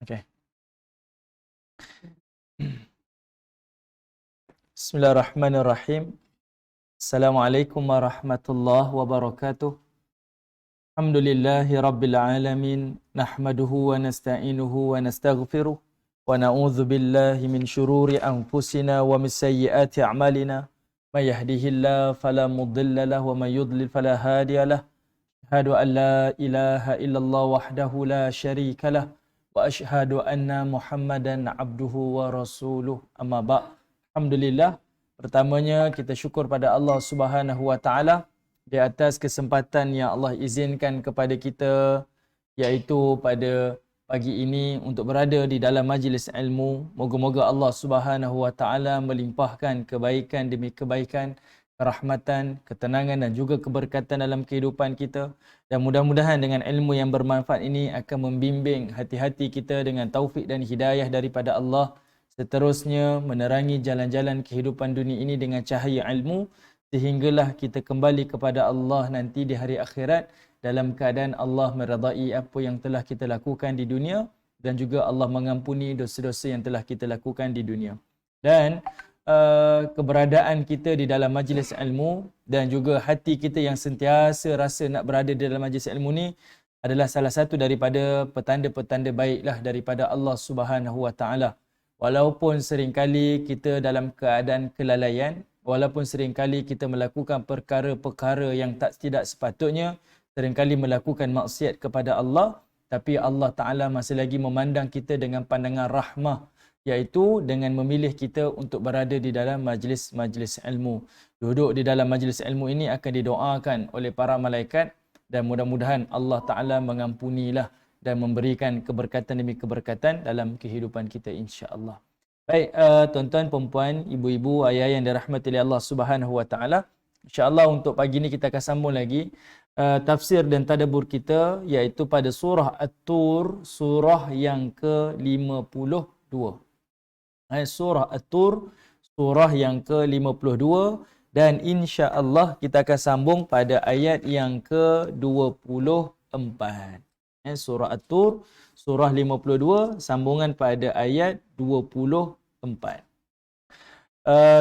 Okey. Bismillahirrahmanirrahim. Assalamualaikum warahmatullahi wabarakatuh. Alhamdulillahi rabbil alamin. Nahmaduhu wa nasta'inuhu wa nastaghfiruh. Wa na'udzu billahi min syururi anfusina wa min sayyiati a'malina. May yahdihillahu fala mudilla lahu wa may yudlil fala hadiya lahu. Asyhadu an la ilaha illallah wahdahu la syarika lah wa asyhadu anna Muhammadan abduhu wa rasuluh. Amma ba'. Alhamdulillah, pertamanya kita syukur pada Allah Subhanahu wa taala di atas kesempatan yang Allah izinkan kepada kita, iaitu pada pagi ini untuk berada di dalam majlis ilmu. Moga-moga Allah Subhanahu wa taala melimpahkan kebaikan demi kebaikan, kerahmatan, ketenangan dan juga keberkatan dalam kehidupan kita, dan mudah-mudahan dengan ilmu yang bermanfaat ini akan membimbing hati-hati kita dengan taufik dan hidayah daripada Allah, seterusnya menerangi jalan-jalan kehidupan dunia ini dengan cahaya ilmu, sehinggalah kita kembali kepada Allah nanti di hari akhirat dalam keadaan Allah meredai apa yang telah kita lakukan di dunia, dan juga Allah mengampuni dosa-dosa yang telah kita lakukan di dunia. Dan keberadaan kita di dalam majlis ilmu dan juga hati kita yang sentiasa rasa nak berada di dalam majlis ilmu ni adalah salah satu daripada petanda-petanda baiklah daripada Allah Subhanahu wa taala. Walaupun seringkali kita dalam keadaan kelalaian, walaupun seringkali kita melakukan perkara-perkara yang tidak sepatutnya, seringkali melakukan maksiat kepada Allah, tapi Allah Ta'ala masih lagi memandang kita dengan pandangan rahmah, iaitu dengan memilih kita untuk berada di dalam majlis-majlis ilmu. Duduk di dalam majlis ilmu ini akan didoakan oleh para malaikat, dan mudah-mudahan Allah Ta'ala mengampunilah dan memberikan keberkatan demi keberkatan dalam kehidupan kita, insya-Allah. Baik, tuan-tuan, perempuan, ibu-ibu, ayah yang dirahmati oleh Allah Subhanahu wa taala. Insya-Allah untuk pagi ini kita akan sambung lagi tafsir dan tadabbur kita, iaitu pada surah At-Tur, surah yang ke-52. Surah At-Tur, surah yang ke-52, dan insya-Allah kita akan sambung pada ayat yang ke-24. Surah At-Tur, surah 52, sambungan pada ayat 24.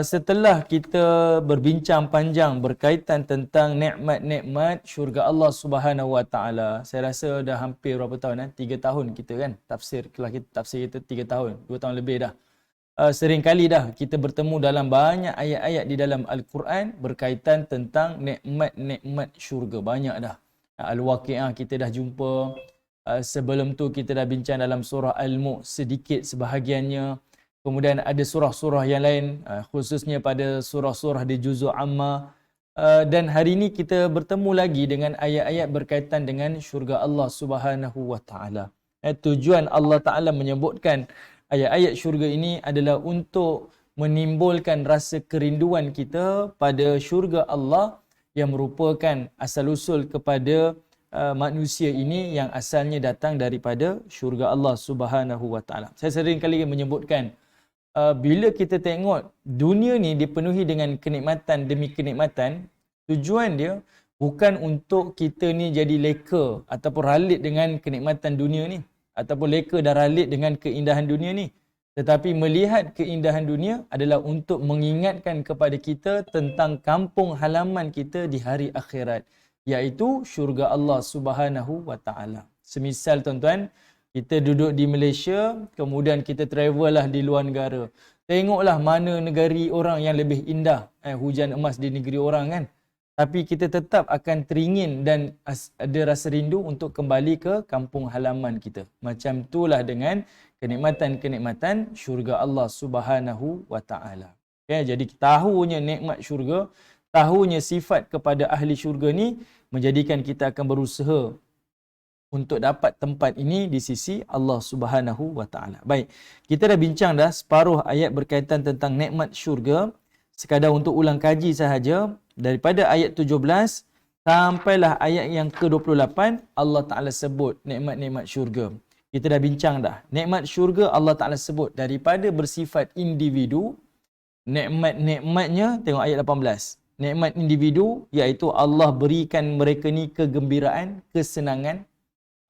Setelah kita berbincang panjang berkaitan tentang nikmat-nikmat syurga Allah Subhanahu wa taala, saya rasa dah hampir berapa tahun 3 tahun kita kan tafsir, kelas kita tafsir kita 3 tahun, 2 tahun lebih dah. Seringkali dah kita bertemu dalam banyak ayat-ayat di dalam Al-Quran berkaitan tentang nikmat-nikmat syurga, banyak dah. Al-Waqi'ah kita dah jumpa. Sebelum tu kita dah bincang dalam surah Al-Mulk sedikit sebahagiannya. Kemudian ada surah-surah yang lain, khususnya pada surah-surah di juzuk Amma. Dan hari ini kita bertemu lagi dengan ayat-ayat berkaitan dengan syurga Allah Subhanahu wa taala. Tujuan Allah Taala menyebutkan ayat-ayat syurga ini adalah untuk menimbulkan rasa kerinduan kita pada syurga Allah yang merupakan asal-usul kepada manusia ini yang asalnya datang daripada syurga Allah Subhanahu wa taala. Saya sering kali menyebutkan, bila kita tengok dunia ni dipenuhi dengan kenikmatan demi kenikmatan, tujuan dia bukan untuk kita ni jadi leka ataupun ralit dengan kenikmatan dunia ni, ataupun leka dan ralit dengan keindahan dunia ni, tetapi melihat keindahan dunia adalah untuk mengingatkan kepada kita tentang kampung halaman kita di hari akhirat, iaitu syurga Allah Subhanahu wa taala. Semisal tuan-tuan, kita duduk di Malaysia, kemudian kita travel lah di luar negara. Tengoklah mana negeri orang yang lebih indah, hujan emas di negeri orang kan. Tapi kita tetap akan teringin dan ada rasa rindu untuk kembali ke kampung halaman kita. Macam itulah dengan kenikmatan-kenikmatan syurga Allah Subhanahu wa taala. Okay, jadi tahunya nikmat syurga, tahunya sifat kepada ahli syurga ni menjadikan kita akan berusaha untuk dapat tempat ini di sisi Allah Subhanahu wa taala. Baik, kita dah bincang dah separuh ayat berkaitan tentang nikmat syurga. Sekadar untuk ulang kaji sahaja, daripada ayat 17 sampailah ayat yang ke-28 Allah Taala sebut nikmat-nikmat syurga. Kita dah bincang dah. Nikmat syurga Allah Taala sebut daripada bersifat individu. Nikmat-nikmatnya tengok ayat 18. Nikmat individu iaitu Allah berikan mereka ni kegembiraan, kesenangan.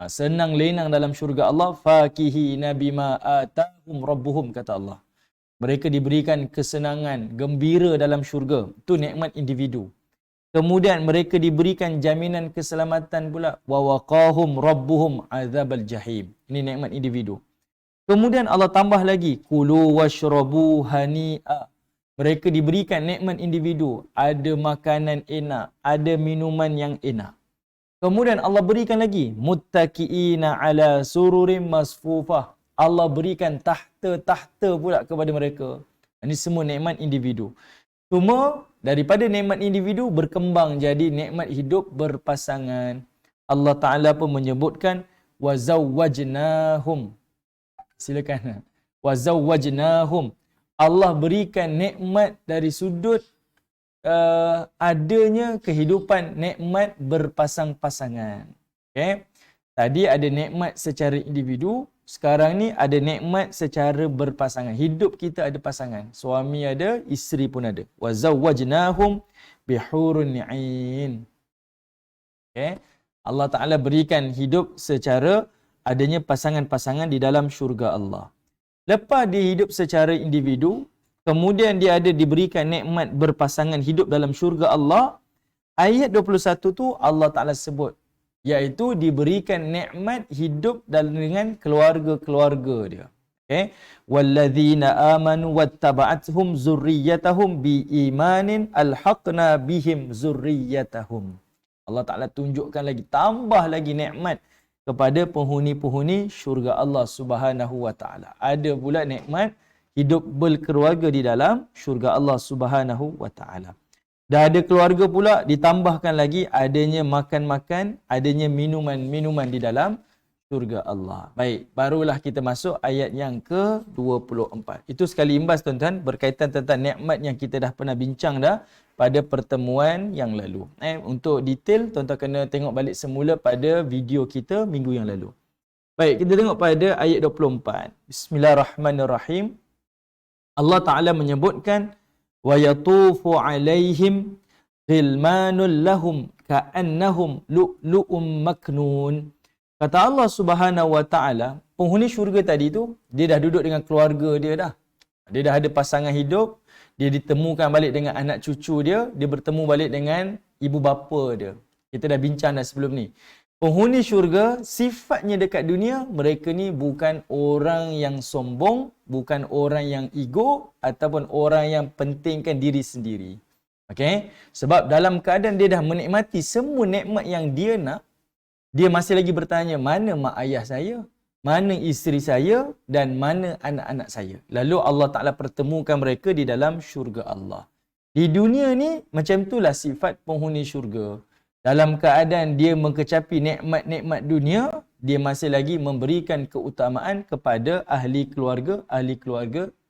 Senang lenang dalam syurga Allah. Fakihina bima atahum rabbuhum, kata Allah. Mereka diberikan kesenangan, gembira dalam syurga. Itu nikmat individu. Kemudian mereka diberikan jaminan keselamatan pula. Wa waqahum rabbuhum azabal jahim. Ini nikmat individu. Kemudian Allah tambah lagi, kulu washrabu hani'a. Mereka diberikan nikmat individu, ada makanan enak, ada minuman yang enak. Kemudian Allah berikan lagi, muttaqiina ala sururim masfufah. Allah berikan tahta-tahta pula kepada mereka. Ini semua nikmat individu. Cuma daripada nikmat individu berkembang jadi nikmat hidup berpasangan. Allah Ta'ala pun menyebutkan wazawwajnahum. Silakan. Wazawwajnahum. Allah berikan nikmat dari sudut adanya kehidupan nikmat berpasang-pasangan. Okay? Tadi ada nikmat secara individu, sekarang ni ada nikmat secara berpasangan. Hidup kita ada pasangan. Suami ada, isteri pun ada. Wazawwajnahum bihurun ni'in. Okay? Allah Ta'ala berikan hidup secara adanya pasangan-pasangan di dalam syurga Allah. Lepas dia hidup secara individu, kemudian dia ada diberikan nikmat berpasangan hidup dalam syurga Allah. Ayat 21 tu Allah Ta'ala sebut, iaitu diberikan nikmat hidup dengan keluarga-keluarga dia. Okay? Walladzina amanu wattaba'athum zurriyyatahum biimanin alhaqna bihim zurriyyatahum. Allah Ta'ala tunjukkan lagi, tambah lagi nikmat kepada penghuni-penghuni syurga Allah Subhanahu wa Ta'ala. Ada pula nikmat hidup berkeluarga di dalam syurga Allah Subhanahu wa Ta'ala. Dah ada keluarga pula, ditambahkan lagi adanya makan-makan, adanya minuman-minuman di dalam syurga Allah. Baik, barulah kita masuk ayat yang ke-24. Itu sekali imbas tuan-tuan berkaitan tentang nikmat yang kita dah pernah bincang dah pada pertemuan yang lalu. Untuk detail, tuan-tuan kena tengok balik semula pada video kita minggu yang lalu. Baik, kita tengok pada ayat 24. Bismillahirrahmanirrahim. Allah Ta'ala menyebutkan, وَيَطُوفُ عَلَيْهِمْ غِلْمَانٌ لَهُمْ كَأَنَّهُمْ لُؤْلُؤٌ مَكْنُونٌ. Kata Allah Subhanahu wa Ta'ala, penghuni syurga tadi tu, dia dah duduk dengan keluarga dia dah. Dia dah ada pasangan hidup, dia ditemukan balik dengan anak cucu dia, dia bertemu balik dengan ibu bapa dia. Kita dah bincang dah sebelum ni. Penghuni syurga, sifatnya dekat dunia, mereka ni bukan orang yang sombong, bukan orang yang ego, ataupun orang yang pentingkan diri sendiri. Okay? Sebab dalam keadaan dia dah menikmati semua nikmat yang dia nak, dia masih lagi bertanya, mana mak ayah saya? Mana isteri saya? Dan mana anak-anak saya? Lalu Allah Ta'ala pertemukan mereka di dalam syurga Allah. Di dunia ni, macam itulah sifat penghuni syurga. Dalam keadaan dia mengkecapi nikmat-nikmat dunia, dia masih lagi memberikan keutamaan kepada ahli keluarga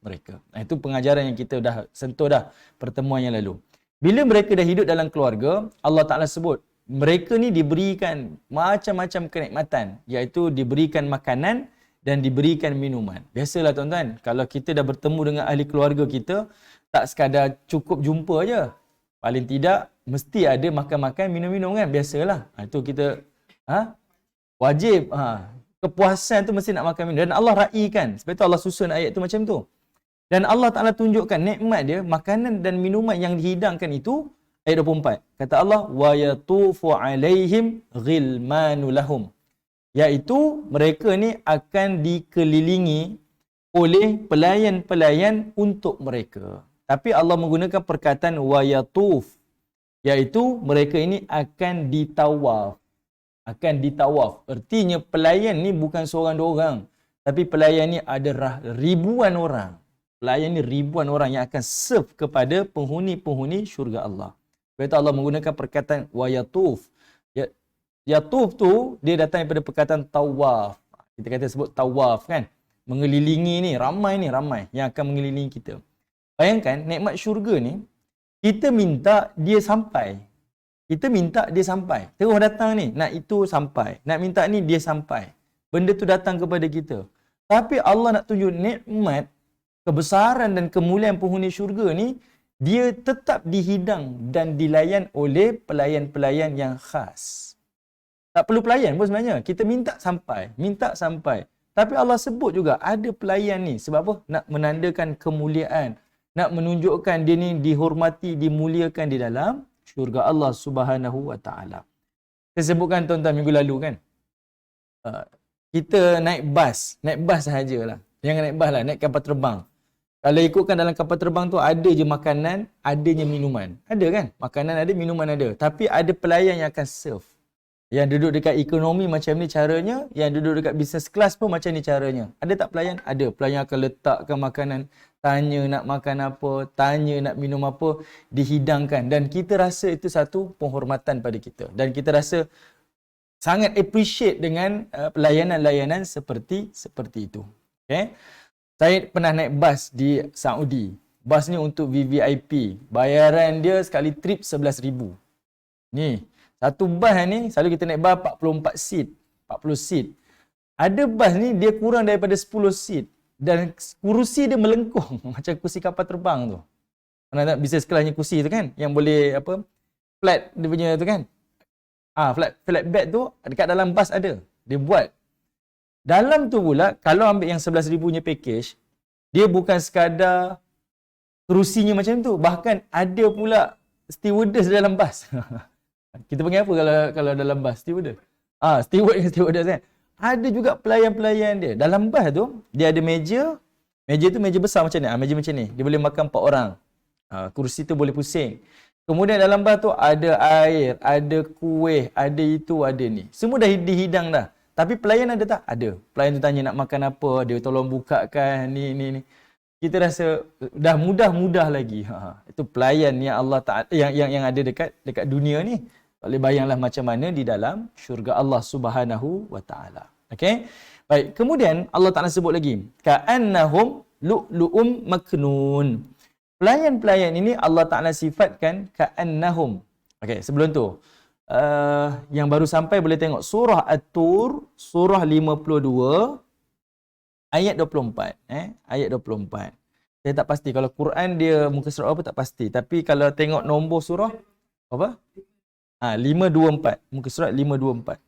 mereka. Itu pengajaran yang kita dah sentuh dah pertemuan yang lalu. Bila mereka dah hidup dalam keluarga, Allah Ta'ala sebut, mereka ni diberikan macam-macam kenikmatan, iaitu diberikan makanan dan diberikan minuman. Biasalah tuan-tuan, kalau kita dah bertemu dengan ahli keluarga kita, tak sekadar cukup jumpa aja. Paling tidak, mesti ada makan-makan, minum-minum kan? Biasalah. Itu kita wajib. Kepuasan tu mesti nak makan minum. Dan Allah raikan. Sebab itu Allah susun ayat tu macam tu. Dan Allah Ta'ala tunjukkan nikmat dia, makanan dan minuman yang dihidangkan itu, ayat 24. Kata Allah, وَيَطُوفُ عَلَيْهِمْ غِلْمَانُ لَهُمْ. Iaitu mereka ni akan dikelilingi oleh pelayan-pelayan untuk mereka. Tapi Allah menggunakan perkataan wayatuf, iaitu mereka ini akan ditawaf. Akan ditawaf. Artinya pelayan ni bukan seorang dua orang, tapi pelayan ni ada ribuan orang. Pelayan ni ribuan orang yang akan serve kepada penghuni-penghuni syurga Allah. Sebab itu Allah menggunakan perkataan wayatuf. Yatuf tu dia datang daripada perkataan tawaf. Kita kata sebut tawaf kan. Mengelilingi ni, ramai yang akan mengelilingi kita. Bayangkan nikmat syurga ni, kita minta dia sampai. Kita minta dia sampai. Terus datang ni, nak itu sampai. Nak minta ni dia sampai. Benda tu datang kepada kita. Tapi Allah nak tunjuk nikmat, kebesaran dan kemuliaan penghuni syurga ni, dia tetap dihidang dan dilayan oleh pelayan-pelayan yang khas. Tak perlu pelayan pun sebenarnya. Kita minta sampai. Tapi Allah sebut juga ada pelayan ni. Sebab apa? Nak menandakan kemuliaan. Nak menunjukkan dia ni dihormati, dimuliakan di dalam syurga Allah Subhanahu wa taala. Saya sebutkan tuan-tuan minggu lalu kan. Kita naik bas sahajalah. Jangan naik bas lah, naik kapal terbang. Kalau ikutkan dalam kapal terbang tu ada je makanan, adanya minuman. Ada kan? Makanan ada, minuman ada. Tapi ada pelayan yang akan serve. Yang duduk dekat ekonomi macam ni caranya, yang duduk dekat business class pun macam ni caranya. Ada tak pelayan? Ada. Pelayan akan letakkan makanan, tanya nak makan apa, tanya nak minum apa, dihidangkan. Dan kita rasa itu satu penghormatan pada kita. Dan kita rasa sangat appreciate dengan layanan-layanan seperti itu. Okay? Saya pernah naik bas di Saudi. Bas ni untuk VVIP. Bayaran dia sekali trip 11,000. Ni, satu bas ni, selalu kita naik bas 44 seat, 40 seat. Ada bas ni dia kurang daripada 10 seat. Dan kursi dia melengkung macam kursi kapal terbang tu. Pernah tak business class kursi tu kan? Yang boleh flat dia punya tu kan? Flat bed tu dekat dalam bas ada. Dia buat. Dalam tu pula, kalau ambil yang 11,000 punya package, dia bukan sekadar kerusinya macam tu. Bahkan ada pula stewardess dalam bas. Kita panggil apa kalau dalam bas? Stewardess. Stewardess kan. Ada juga pelayan-pelayan dia. Dalam bas tu, dia ada meja. Meja tu meja besar macam ni. Meja macam ni. Dia boleh makan 4 orang. Kursi tu boleh pusing. Kemudian dalam bas tu ada air, ada kuih, ada itu, ada ni. Semua dah dihidang dah. Tapi pelayan ada tak? Ada. Pelayan tu tanya nak makan apa, dia tolong bukakan ni. Kita rasa dah mudah lagi. Itu pelayan yang Allah Taala yang ada dekat dunia ni. Boleh bayanglah macam mana di dalam syurga Allah Subhanahu wa taala. Okey. Baik, kemudian Allah Taala sebut lagi, ka'annahum lu'lu'um maknun. Pelayan-pelayan ini Allah Taala sifatkan ka'annahum. Okey, sebelum tu yang baru sampai boleh tengok surah At-Tur, surah 52 ayat 24, ayat 24. Saya tak pasti kalau Quran dia muka surat apa tak pasti, tapi kalau tengok nombor surah apa? 524, muka surat 524.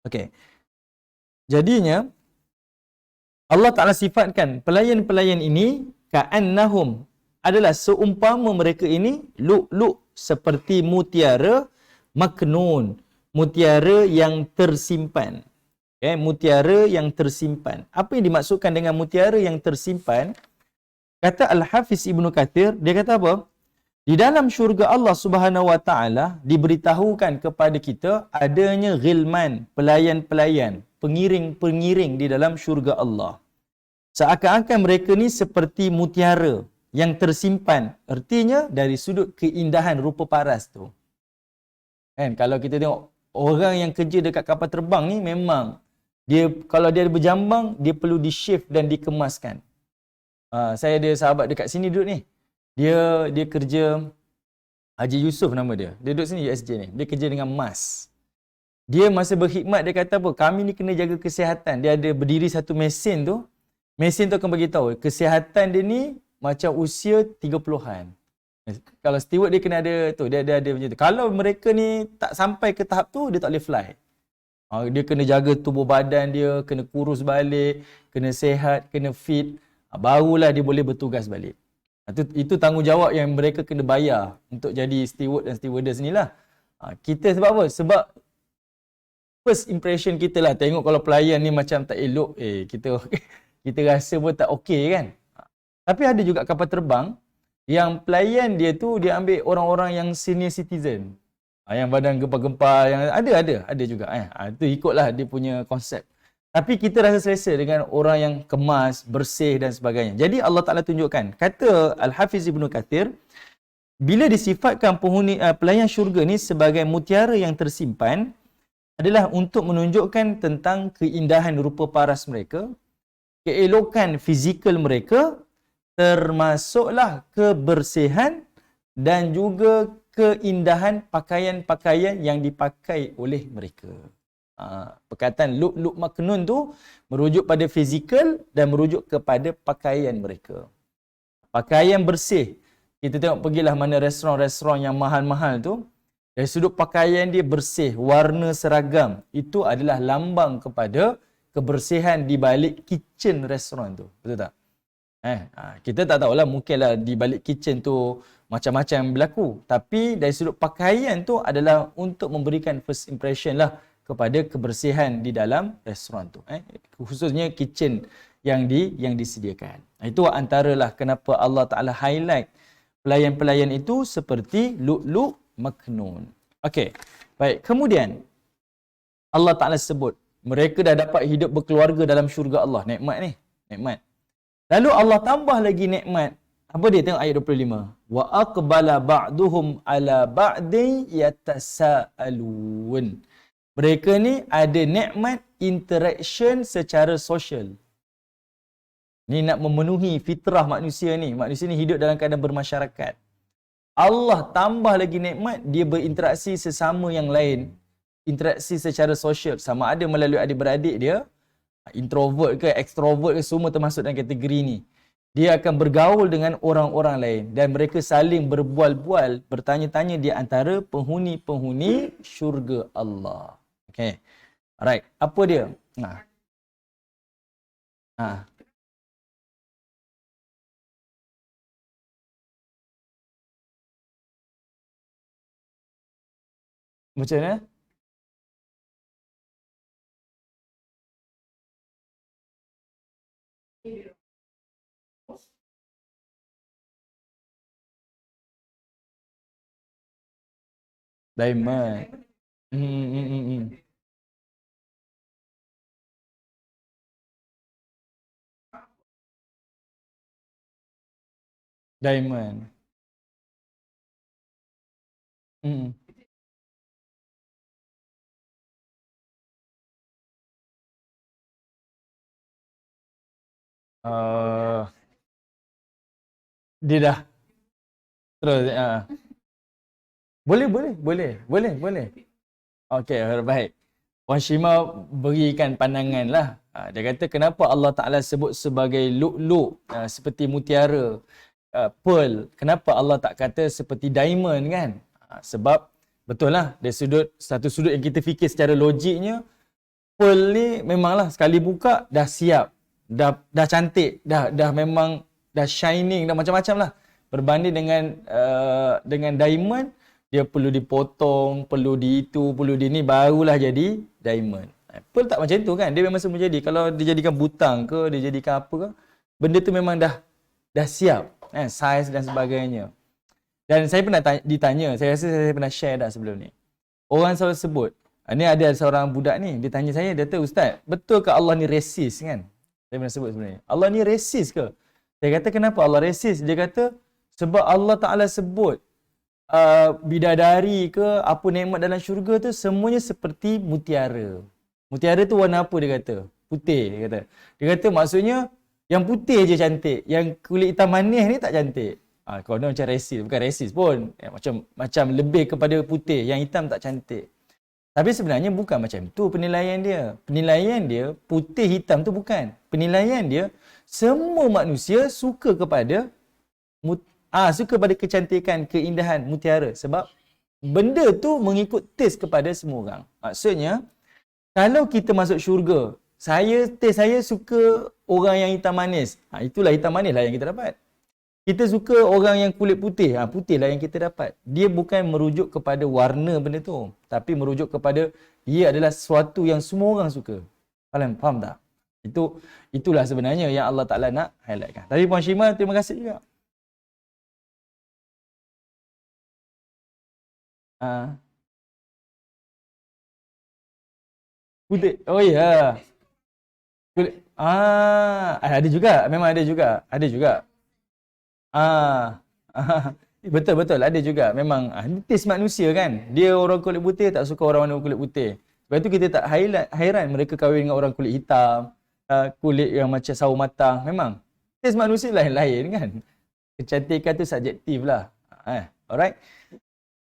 Okey. Jadinya Allah Taala sifatkan pelayan-pelayan ini ka'annahum adalah seumpama mereka ini lu'lu' seperti mutiara maknun, mutiara yang tersimpan. Mutiara yang tersimpan. Apa yang dimaksudkan dengan mutiara yang tersimpan? Kata Al-Hafiz Ibnu Katsir, dia kata apa? Di dalam syurga Allah Subhanahu wa taala diberitahukan kepada kita adanya ghilman, pelayan-pelayan, pengiring-pengiring di dalam syurga Allah. Seakan-akan mereka ni seperti mutiara yang tersimpan. Artinya dari sudut keindahan rupa paras tu. Kan kalau kita tengok orang yang kerja dekat kapal terbang ni memang dia kalau dia berjambang dia perlu di-shave dan dikemaskan. Saya ada sahabat dekat sini duduk ni. Dia kerja Haji Yusof nama dia. Dia duduk sini USJ ni. Dia kerja dengan mas. Dia masa berkhidmat dia kata apa? Kami ni kena jaga kesihatan. Dia ada berdiri satu mesin tu. Mesin tu akan bagi tahu kesihatan dia ni macam usia 30-an. Kalau steward dia kena ada tu, dia ada macam tu. Kalau mereka ni tak sampai ke tahap tu, dia tak boleh fly. Dia kena jaga tubuh badan dia, kena kurus balik, kena sehat, kena fit. Barulah dia boleh bertugas balik. Itu tanggungjawab yang mereka kena bayar untuk jadi steward dan stewardess ni lah. Kita sebab apa? Sebab first impression kita lah. Tengok kalau pelayan ni macam tak elok, kita rasa pun tak okey kan. Tapi ada juga kapal terbang yang pelayan dia tu dia ambil orang-orang yang senior citizen. Yang badan gempar-gempar, yang ada juga. Itu ikutlah dia punya konsep. Tapi kita rasa selesa dengan orang yang kemas, bersih dan sebagainya. Jadi Allah Ta'ala tunjukkan. Kata Al-Hafiz Ibnu Katsir, bila disifatkan penghuni pelayan syurga ni sebagai mutiara yang tersimpan, adalah untuk menunjukkan tentang keindahan rupa paras mereka, keelokan fizikal mereka, termasuklah kebersihan dan juga keindahan pakaian-pakaian yang dipakai oleh mereka. Perkataan lu'lu' maknun tu merujuk pada fizikal dan merujuk kepada pakaian mereka. Pakaian bersih. Kita tengok pergilah mana restoran-restoran yang mahal-mahal tu. Dari sudut pakaian dia bersih, warna seragam. Itu adalah lambang kepada kebersihan di balik kitchen restoran tu. Betul tak? Kita tak tahulah, mungkinlah di balik kitchen tu macam-macam berlaku. Tapi dari sudut pakaian tu adalah untuk memberikan first impression lah kepada kebersihan di dalam restoran tu. Khususnya kitchen yang disediakan. Itu antaralah kenapa Allah Ta'ala highlight pelayan-pelayan itu seperti lu'lu' maknun. Okey. Baik. Kemudian Allah Ta'ala sebut mereka dah dapat hidup berkeluarga dalam syurga Allah. Nikmat ni. Nikmat. Lalu Allah tambah lagi nikmat. Apa dia? Tengok ayat 25. Wa aqbala ba'duhum ala ba'din yatasaalun. Mereka ni ada nikmat interaction secara sosial. Ni nak memenuhi fitrah manusia ni. Manusia ni hidup dalam keadaan bermasyarakat. Allah tambah lagi nikmat, dia berinteraksi sesama yang lain. Interaksi secara sosial. Sama ada melalui adik-beradik dia, introvert ke, extrovert ke, semua termasuk dalam kategori ni. Dia akan bergaul dengan orang-orang lain. Dan mereka saling berbual-bual, bertanya-tanya di antara penghuni-penghuni syurga Allah. Okay. Alright. Apa dia? Macam mana? Diamond. Diamond. Dia dah terus. Boleh. Okey, baik. Puan Shima berikan pandangan lah. Dia kata kenapa Allah Ta'ala sebut sebagai lu'lu', seperti mutiara, pearl. Kenapa Allah tak kata seperti diamond kan? Sebab betul lah, dari satu sudut yang kita fikir secara logiknya, pearl ni memanglah sekali buka dah siap. Dah cantik, dah memang dah shining, dah macam-macam lah. Berbanding dengan diamond, dia perlu dipotong, perlu di itu, perlu di ni, barulah jadi diamond. Pearl tak macam tu kan, dia memang semua jadi. Kalau dia jadikan butang ke, dia jadikan apa ke, benda tu memang dah siap, saiz dan sebagainya. Dan saya pernah ditanya, saya rasa saya pernah share dah sebelum ni. Orang selalu sebut, ni ada seorang budak ni, dia tanya saya, dia kata, Ustaz, betul ke Allah ni resis kan? Saya pernah sebut sebenarnya. Allah ni resis ke? Saya kata, kenapa Allah resis? Dia kata, sebab Allah Ta'ala sebut bidadari ke, apa nikmat dalam syurga tu, semuanya seperti mutiara. Mutiara tu warna apa dia kata? Putih dia kata. Dia kata maksudnya, yang putih je cantik. Yang kulit hitam manis ni tak cantik. Kalau dia macam resis, bukan resis pun. Macam lebih kepada putih, yang hitam tak cantik. Tapi sebenarnya bukan macam tu penilaian dia. Penilaian dia, putih hitam tu bukan. Penilaian dia, semua manusia suka kepada kecantikan, keindahan mutiara. Sebab benda tu mengikut taste kepada semua orang. Maksudnya, kalau kita masuk syurga, taste saya suka orang yang hitam manis. Itulah hitam manis lah yang kita dapat. Kita suka orang yang kulit putih, putih lah yang kita dapat. Dia bukan merujuk kepada warna benda tu, tapi merujuk kepada dia adalah sesuatu yang semua orang suka. Faham tak? Itulah sebenarnya yang Allah Ta'ala nak highlightkan. Tapi Puan Shima, terima kasih juga. Putih. Oh ya. Kulit. Ada juga. Memang ada juga. Ada juga. Betul, ada juga. Memang taste manusia kan. Dia orang kulit putih tak suka orang warna kulit putih. Sebab itu kita tak hairan mereka kahwin dengan orang kulit hitam, kulit yang macam sawo matang. Memang taste manusia lain-lain kan. Kecantikan tu subjektif lah. Alright.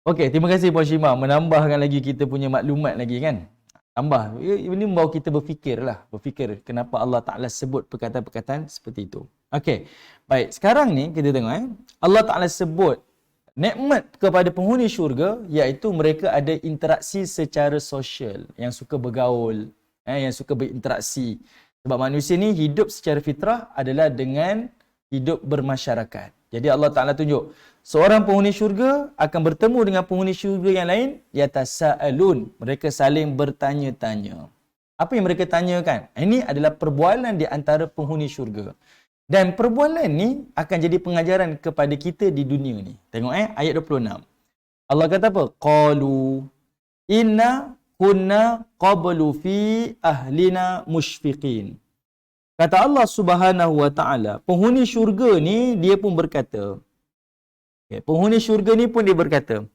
Okey, terima kasih Puan Shima menambahkan lagi kita punya maklumat lagi kan. Tambah. Ini membawa kita berfikir kenapa Allah Ta'ala sebut perkataan-perkataan seperti itu. Okey. Baik, sekarang ni kita tengok Allah Ta'ala sebut nikmat kepada penghuni syurga iaitu mereka ada interaksi secara sosial, yang suka bergaul, yang suka berinteraksi. Sebab manusia ni hidup secara fitrah adalah dengan hidup bermasyarakat. Jadi Allah Ta'ala tunjuk, seorang penghuni syurga akan bertemu dengan penghuni syurga yang lain, yatasa'alun, mereka saling bertanya-tanya. Apa yang mereka tanyakan? Ini adalah perbualan di antara penghuni syurga. Dan perbualan ni akan jadi pengajaran kepada kita di dunia ni. Tengok ayat 26. Allah kata apa? Qalu inna kunna qablu fi ahlina musyfiqin. Kata Allah Subhanahu wa taala, penghuni syurga ni dia pun berkata. Okay, penghuni syurga ni pun dia berkata.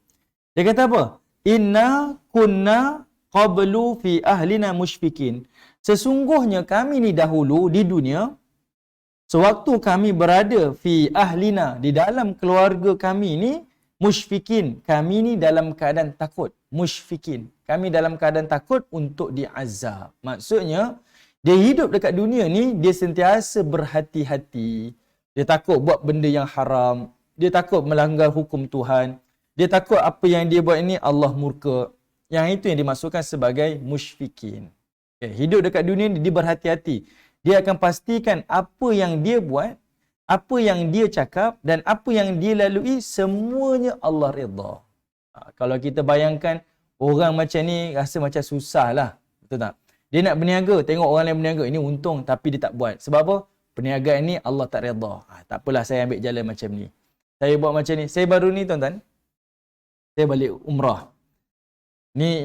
Dia kata apa? Inna kunna qablu fi ahlina musyfiqin. Sesungguhnya kami ni dahulu di dunia, sewaktu kami berada fi ahlina, di dalam keluarga kami ni, musyfiqin, kami ni dalam keadaan takut. Musyfiqin, kami dalam keadaan takut untuk diazab. Maksudnya dia hidup dekat dunia ni, dia sentiasa berhati-hati. Dia takut buat benda yang haram, dia takut melanggar hukum Tuhan, dia takut apa yang dia buat ini Allah murka. Yang itu yang dimaksudkan sebagai musyfiqin. Okay, hidup dekat dunia ni dia berhati-hati. Dia akan pastikan apa yang dia buat, apa yang dia cakap dan apa yang dia lalui, semuanya Allah redha. Kalau kita bayangkan orang macam ni rasa macam susah lah. Betul tak? Dia nak berniaga, tengok orang lain berniaga, ini untung tapi dia tak buat. Sebab apa? Perniagaan ni Allah tak redha. Tak apalah, saya ambil jalan macam ni. Saya buat macam ni. Saya baru ni tuan-tuan, saya balik umrah. Ni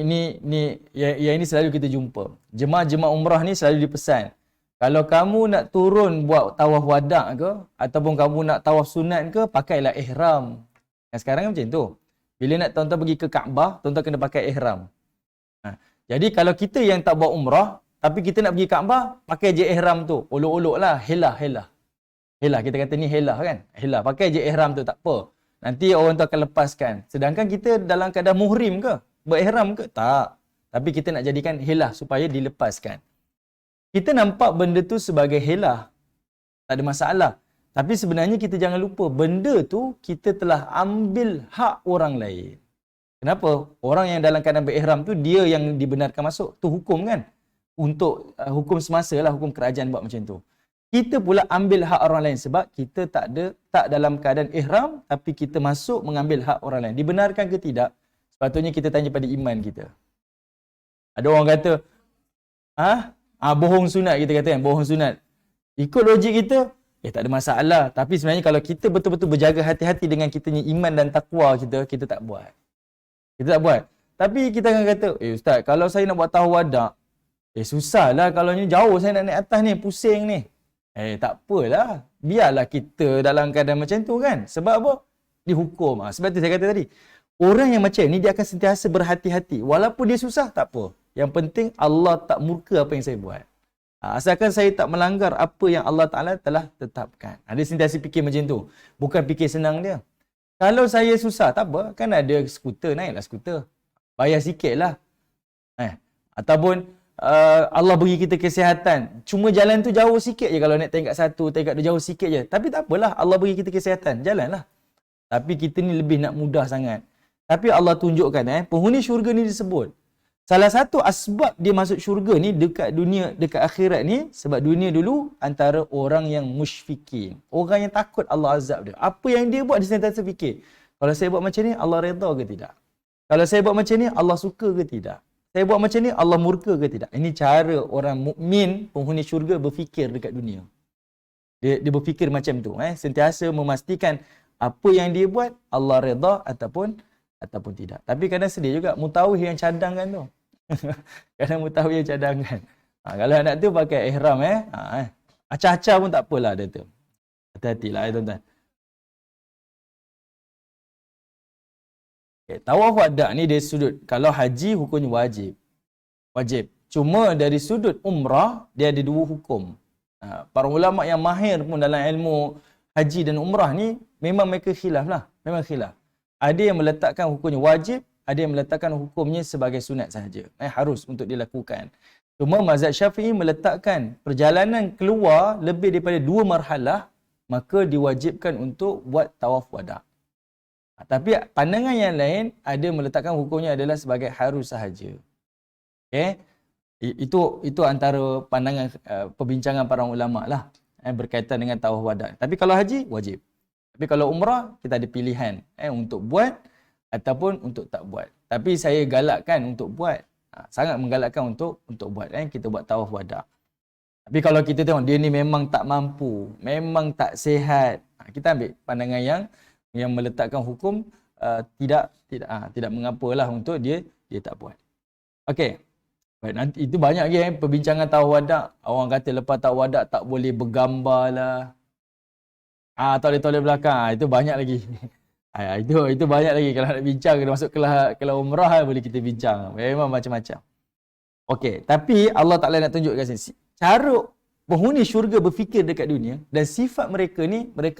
yang ini selalu kita jumpa. Jemaah-jemaah umrah ni selalu dipesan, kalau kamu nak turun buat tawaf wadak ke, ataupun kamu nak tawaf sunat ke, pakailah ihram. Yang sekarang kan macam tu. Bila nak tuan-tuan pergi ke Kaabah, tuan-tuan kena pakai ihram. Jadi kalau kita yang tak buat umrah, tapi kita nak pergi Kaabah, pakai je ihram tu. Olok-olok lah, helah. Helah, kita kata ni helah kan. Helah, pakai je ihram tu, tak apa. Nanti orang tu akan lepaskan. Sedangkan kita dalam keadaan muhrim ke? Berihram ke? Tak. Tapi kita nak jadikan helah supaya dilepaskan. Kita nampak benda tu sebagai helah, tak ada masalah. Tapi sebenarnya kita jangan lupa, benda tu kita telah ambil hak orang lain. Kenapa? Orang yang dalam keadaan berihram tu, dia yang dibenarkan masuk. Tu hukum kan? Untuk hukum semasa lah, hukum kerajaan buat macam tu. Kita pula ambil hak orang lain sebab kita tak dalam keadaan ihram, tapi kita masuk mengambil hak orang lain. Dibenarkan ke tidak? Sepatutnya kita tanya pada iman kita. Ada orang kata, bohong sunat, kita kata kan, bohong sunat. Ikut logik kita, tak ada masalah. Tapi sebenarnya kalau kita betul-betul berjaga hati-hati dengan kitanya iman dan takwa kita tak buat. Kita tak buat. Tapi kita akan kata, ustaz, kalau saya nak buat tawaf wadak, susahlah kalau ni jauh saya nak naik atas ni, pusing ni. Tak apalah. Biarlah kita dalam keadaan macam tu kan. Sebab apa? Dihukum. Sebab tu saya kata tadi, orang yang macam ni dia akan sentiasa berhati-hati. Walaupun dia susah, tak apa. Yang penting Allah tak murka apa yang saya buat. Asalkan saya tak melanggar apa yang Allah Ta'ala telah tetapkan. Dia sentiasa fikir macam tu. Bukan fikir senang dia. Kalau saya susah, tak apa. Kan ada skuter, naiklah skuter. Bayar sikit lah. Ataupun Allah beri kita kesihatan. Cuma jalan tu jauh sikit je. Kalau naik tingkat 1, tingkat 2 jauh sikit je. Tapi tak apalah. Allah beri kita kesihatan. Jalanlah. Tapi kita ni lebih nak mudah sangat. Tapi Allah tunjukkan, penghuni syurga ni disebut. Salah satu asbab dia masuk syurga ni dekat dunia, dekat akhirat ni, sebab dunia dulu antara orang yang musyfiqin. Orang yang takut Allah azab dia. Apa yang dia buat, dia sentiasa fikir. Kalau saya buat macam ni, Allah redha ke tidak? Kalau saya buat macam ni, Allah suka ke tidak? Saya buat macam ni, Allah murka ke tidak? Ini cara orang mukmin, penghuni syurga berfikir dekat dunia. Dia berfikir macam tu. Sentiasa memastikan apa yang dia buat, Allah redha ataupun tidak. Tapi kadang sedih juga, mutawih yang cadangkan tu. Kadang mutawih yang cadangkan. Kalau anak tu pakai ihram, acah-acah pun tak apalah dia tu. Hati-hatilah tuan-tuan. Tawaf wadak ni dari sudut, kalau haji hukumnya wajib. Cuma dari sudut umrah, dia ada dua hukum. Para ulama yang mahir pun dalam ilmu haji dan umrah ni, memang mereka khilaf lah. Memang khilaf. Ada yang meletakkan hukumnya wajib, ada yang meletakkan hukumnya sebagai sunat sahaja. Harus untuk dilakukan. Cuma mazhab Syafi'i meletakkan perjalanan keluar lebih daripada 2 marhalah, maka diwajibkan untuk buat tawaf wadak. Tapi pandangan yang lain ada meletakkan hukumnya adalah sebagai harus sahaja. Okey. Itu antara pandangan perbincangan para ulama lah berkaitan dengan tawaf wada. Tapi kalau haji wajib. Tapi kalau umrah kita ada pilihan untuk buat ataupun untuk tak buat. Tapi saya galakkan untuk buat. Sangat menggalakkan untuk buat kita buat tawaf wada. Tapi kalau kita tengok dia ni memang tak mampu, memang tak sihat, kita ambil pandangan yang meletakkan hukum tidak mengapalah untuk dia tak buat. Okey. Baik, nanti itu banyak lagi perbincangan tawaf wada. Orang kata lepas tawaf wada tak boleh bergambar lah. Toleh-toleh belakang. Itu banyak lagi. Itu banyak lagi. Kalau nak bincang, kena masuk kelas umrah boleh kita bincang. Memang macam-macam. Okey, tapi Allah Ta'ala nak tunjuk kat sini. Cara penghuni syurga berfikir dekat dunia dan sifat mereka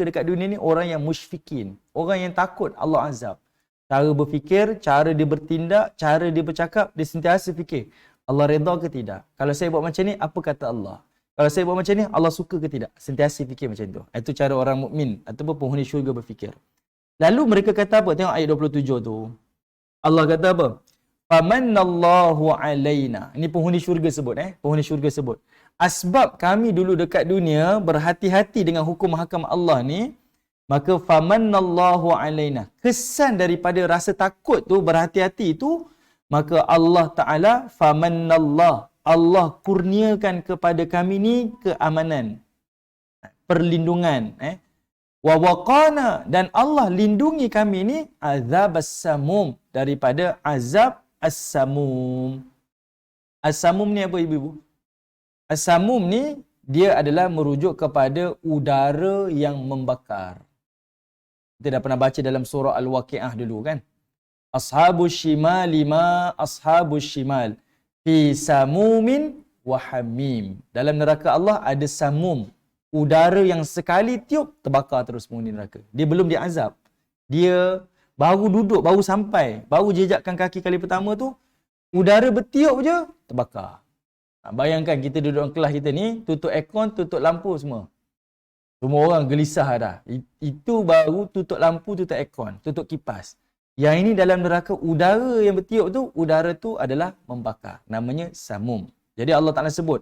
dekat dunia ni orang yang musyfikin. Orang yang takut Allah azab. Cara berfikir, cara dia bertindak, cara dia bercakap, dia sentiasa fikir. Allah redha ke tidak? Kalau saya buat macam ni, apa kata Allah? Kalau saya buat macam ni, Allah suka ke tidak? Sentiasa fikir macam tu. Itu cara orang mukmin ataupun penghuni syurga berfikir. Lalu mereka kata apa? Tengok ayat 27 tu. Allah kata apa? Famannallahu alaina. Ini penghuni syurga sebut. Penghuni syurga sebut. Asbab kami dulu dekat dunia berhati-hati dengan hukum hakam Allah ni, maka famannallahu alaina. Kesan daripada rasa takut tu, berhati-hati tu, maka Allah Ta'ala famannallah. Allah kurniakan kepada kami ni keamanan, perlindungan. Wa waqana, dan Allah lindungi kami ni azab as-samum, daripada azab as-samum. As-samum ni apa ibu-ibu? As-samum ni dia adalah merujuk kepada udara yang membakar. Kita dah pernah baca dalam surah Al-Waqi'ah dulu kan? Ashabus shimal lima ashabus shimal fi samumin wa hamim. Dalam neraka Allah ada samum, udara yang sekali tiup terbakar terus penghuni neraka. Dia belum diazab. Dia baru duduk, baru sampai, baru jejakkan kaki kali pertama tu, udara bertiup je terbakar. Bayangkan kita duduk dalam kelas kita ni, tutup aircon, tutup lampu semua. Semua orang gelisah dah. Itu baru tutup lampu, tutup aircon, tutup kipas. Yang ini dalam neraka, udara yang bertiup tu, udara tu adalah membakar. Namanya samum. Jadi Allah Ta'ala sebut,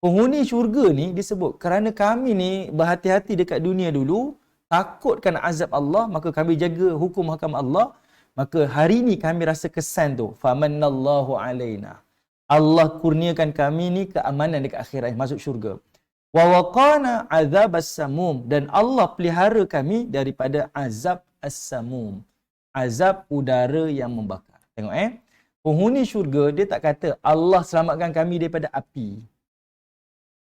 penghuni syurga ni disebut, kerana kami ni berhati-hati dekat dunia dulu, takutkan azab Allah, maka kami jaga hukum hakam Allah, maka hari ni kami rasa kesan tu, famannallahu alaina. Allah kurniakan kami ni keamanan dekat akhirat, masuk syurga. Wa waqana azab as-samum, dan Allah pelihara kami daripada azab as-samum. Azab udara yang membakar. Tengok penghuni syurga dia tak kata Allah selamatkan kami daripada api.